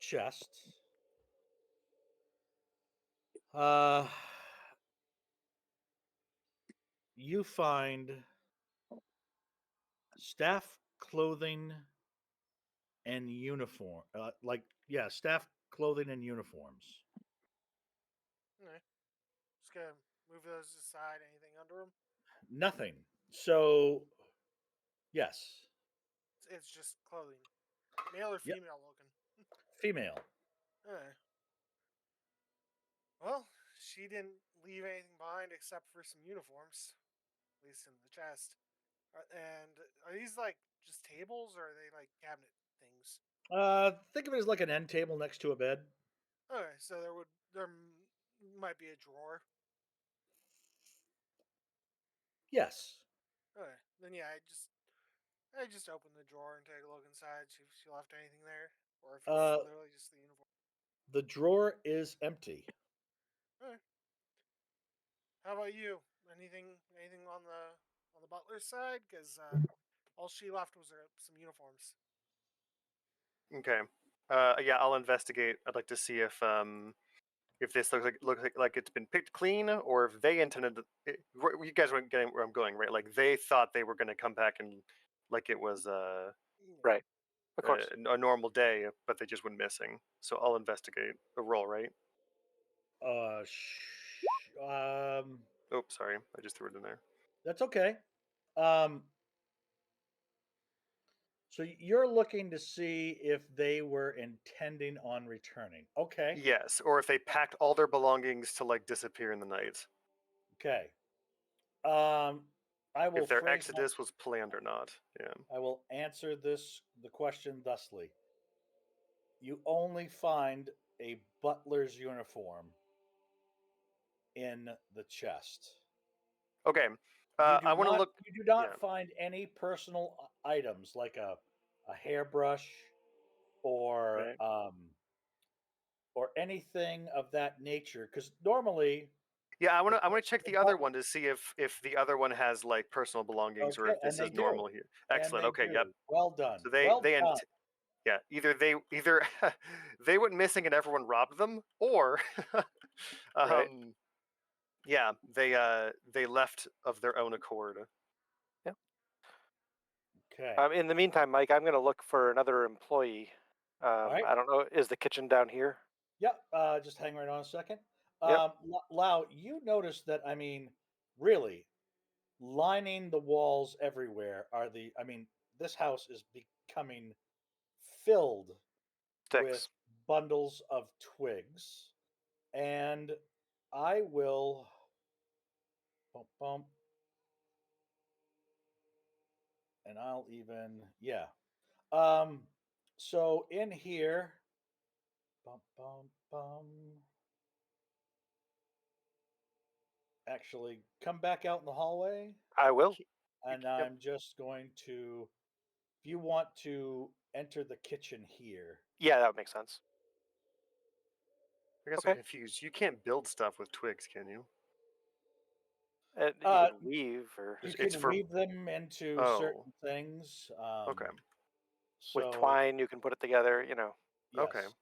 chest. You find staff clothing and uniform. Staff clothing and uniforms. Okay. Just gonna move those aside. Anything under them? Nothing. So, yes. It's just clothing. Male or Yep. female looking? Female. Well, she didn't leave anything behind except for some uniforms, at least in the chest. And are these like just tables, or are they like cabinet things? Think of it as like an end table next to a bed. Okay, so there might be a drawer. Yes. Okay, then yeah, I just open the drawer and take a look inside, see if she left anything there, or if it's Uh, literally just the uniform. the drawer is empty. Okay. How about you? Anything on the butler's side? Because all she left was some uniforms. Okay. Yeah, I'll investigate. I'd like to see if this looks like it's been picked clean, or if they intended. You guys weren't getting where I'm going, right? Like they thought they were going to come back and like it was Right. Of course. a normal day, but they just went missing. So I'll investigate a roll, right? Uh, Oh, sorry, I just threw it in there. that's okay. Um, so you're looking to see if they were intending on returning. Okay. Yes, or if they packed all their belongings to like disappear in the night. Okay. Um, I will If their phrase my, exodus was planned or not. Yeah. I will answer the question thusly. You only find a butler's uniform in the chest. Okay. You do I want to not look. you do not Yeah. find any personal items like a hairbrush or Right. anything of that nature because normally Yeah, I the, want to check the the other butler, one to see if the other one has like personal belongings or okay, if and this they is do, normal here. Excellent. Okay. Yep. well done, So they well they done. yeah, either they went missing and everyone robbed them, or Right. yeah, they left of their own accord. Yeah. Okay, In the meantime, Mike, I'm going to look for another employee. all right, I don't know. Is the kitchen down here? yep. Just hang right on a second. Yep. Lau, you notice that, I mean, really lining the walls everywhere are this house is becoming filled with Sticks. bundles of twigs, and I will bump, bump, and I'll even, yeah. So in here, bum bum bum. Actually, come back out in the hallway, I will. and Yep. I'm just going to. If you want to enter the kitchen here, Yeah, that would make sense. I guess I'm Okay. confused. You can't build stuff with twigs, can you? And you uh, can weave or you It's can for. weave them into Oh. certain things. Okay. with So twine, you can put it together. Okay. yes.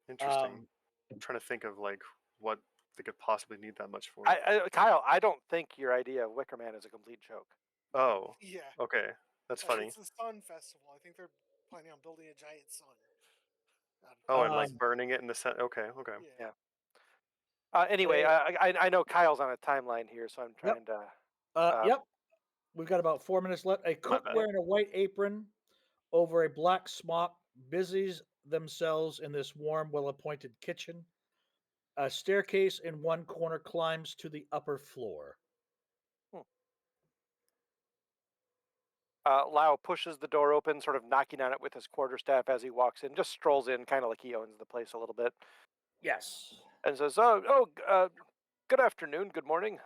Interesting. Um, I'm trying to think of like what they could possibly need that much for. Kyle, I don't think your idea of Wicker Man is a complete joke. Oh. Yeah, Okay. That's funny. it's the sun festival. I think they're planning on building a giant sun. Oh, and like um, burning it in the set. Okay. Okay. Yeah. Yeah. Anyway, eh, I know Kyle's on a timeline here, so I'm yep. trying to. Yep. We've got about 4 minutes left. A My cook bad. wearing a white apron over a black smock busies themselves in this warm, well appointed kitchen. A staircase in one corner climbs to the upper floor. Lau pushes the door open, sort of knocking on it with his quarterstaff as he walks in. Just strolls in, kind of like he owns the place a little bit, Yes. and says, good afternoon, good morning.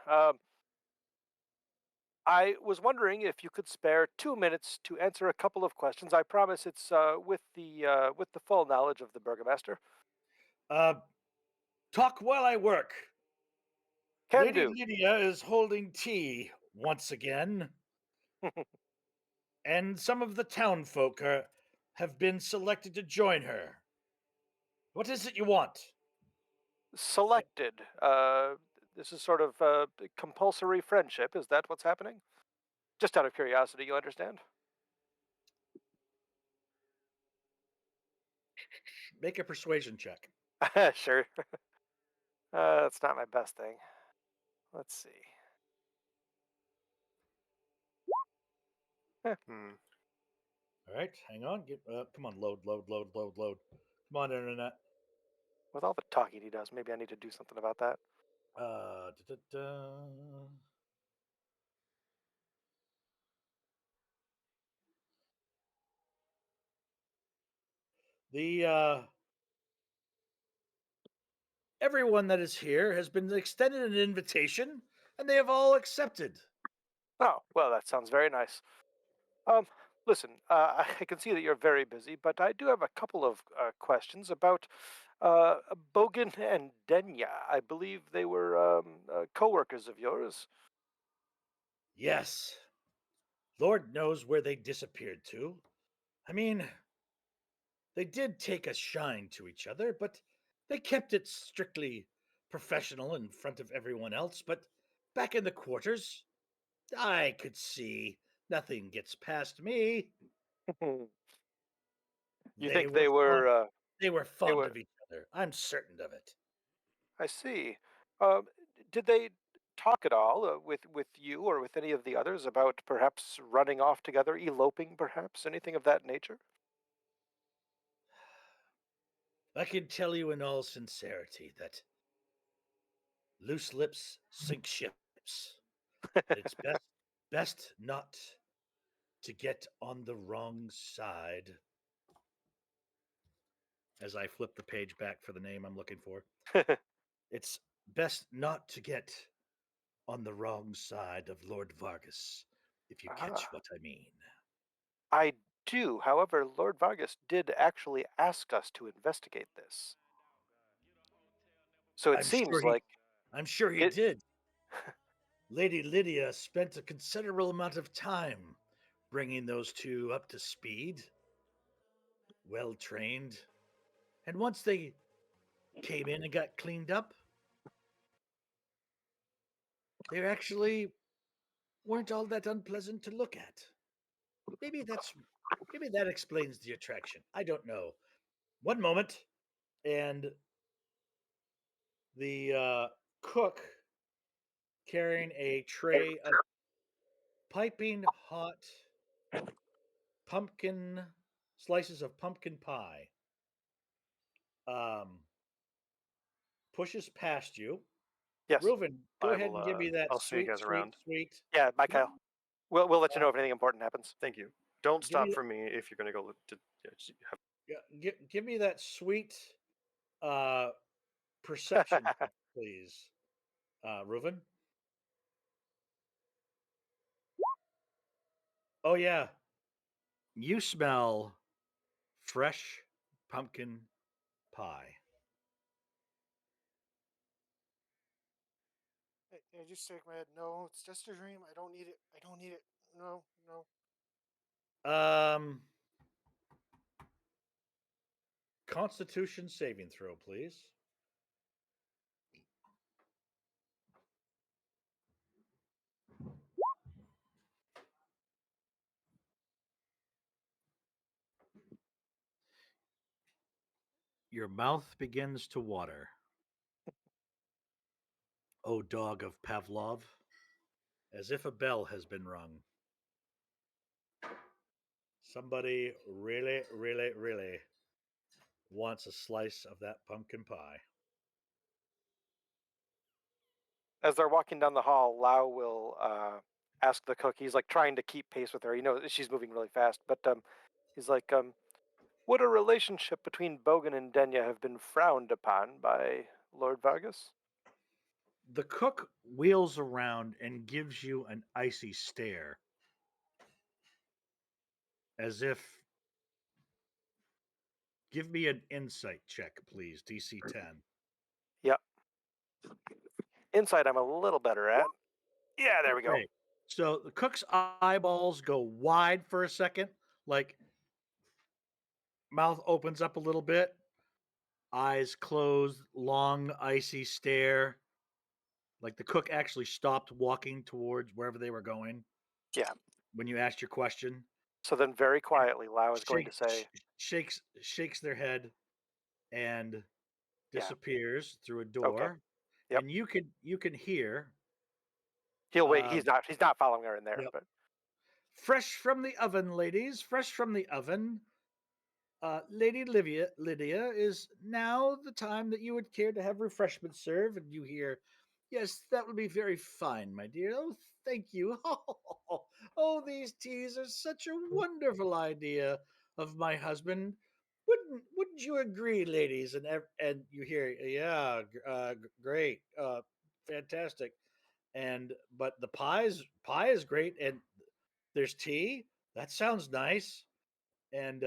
I was wondering if you could spare 2 minutes to answer a couple of questions. I promise it's with the full knowledge of the burgomaster. Uh, talk while I work. Can Lady do. Lydia is holding tea once again, and some of the townfolk have been selected to join her. What is it you want? Selected. This is sort of compulsory friendship. Is that what's happening? Just out of curiosity, you understand? Make a persuasion check. Sure. That's not my best thing. Let's see. Hmm. All right, hang on. Come on, load. Come on, internet. With all the talking he does, maybe I need to do something about that. Da-da-da. The everyone that is here has been extended an invitation, and they have all accepted. Oh, well, that sounds very nice. Listen, I can see that you're very busy, but I do have a couple of questions about Bogan and Denya. I believe they were co-workers of yours. Yes, Lord knows where they disappeared to. I mean, they did take a shine to each other, but they kept it strictly professional in front of everyone else. But back in the quarters, I could see nothing gets past me. You They think were they fond, were? they were They fond were. of each other. I'm certain of it. I see. Um, did they talk at all with you or with any of the others about perhaps running off together, eloping, perhaps anything of that nature? I can tell you in all sincerity that loose lips sink ships, and it's best not to get on the wrong side. As I flip the page back for the name I'm looking for, it's best not to get on the wrong side of Lord Vargas, if you catch Ah, what I mean. I do. However, Lord Vargas did actually ask us to investigate this. So it I'm sure seems he like I'm sure he it. did. Lady Lydia spent a considerable amount of time bringing those two up to speed, well trained. And once they came in and got cleaned up, they actually weren't all that unpleasant to look at. Maybe that's maybe that explains the attraction. I don't know. One moment, and the cook carrying a tray of piping hot pumpkin slices of pumpkin pie um, pushes past you. Yes, Reuven, go I ahead will. and give me that I'll see you sweet, guys sweet, around. sweet. yeah, bye, Give, Kyle. We'll let you uh, know if anything important happens. Thank you. Don't give me stop for me if you're gonna go to. Yeah, have... give me that sweet uh, perception check, please, Reuven. Oh yeah, you smell fresh pumpkin pie. I just shake my head. No, it's just a dream. I don't need it. I don't need it. No, no. Um, Constitution saving throw, please. Your mouth begins to water. O dog of Pavlov, as if a bell has been rung. Somebody really, really, really wants a slice of that pumpkin pie. As they're walking down the hall, Lau will ask the cook. He's like trying to keep pace with her. You know she's moving really fast, but he's like, would a relationship between Bogan and Denya have been frowned upon by Lord Vargas? The cook wheels around and gives you an icy stare, as if, give me an insight check, please, DC 10. Yep. Inside, I'm a little better at. Yeah, there we go. Okay. So the cook's eyeballs go wide for a second, like mouth opens up a little bit, eyes closed, long, icy stare. Like the cook actually stopped walking towards wherever they were going Yeah. when you asked your question. So then, very And quietly, Lau is going to say, shakes their head and "Yeah, disappears through a okay, door. yep." And you can hear He'll wait. uh, He's not. He's not following her in there. yep, But Fresh from the oven, ladies, fresh from the oven. Lady Lydia, is now the time that you would care to have refreshments served? And you hear, yes, that would be very fine, my dear. Oh, thank you. Oh, these teas are such a wonderful idea of my husband. Wouldn't you agree, ladies? And you hear, yeah, great, fantastic. And but the pie is great, and there's tea. That sounds nice. And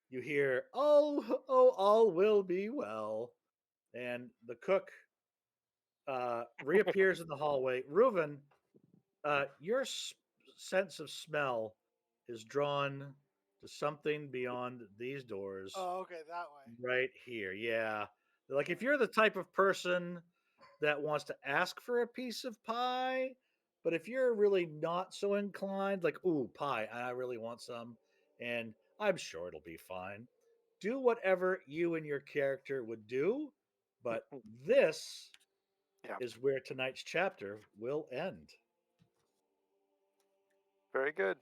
you hear, all will be well. And the cook reappears in the hallway. Reuven, your sense of smell is drawn to something beyond these doors Oh, okay, that way. right here. Yeah. Like if Okay. you're the type of person that wants to ask for a piece of pie, but if you're really not so inclined, like, ooh, pie, I really want some, and I'm sure it'll be fine. Do whatever you and your character would do, but this Yeah. is where tonight's chapter will end. Very good.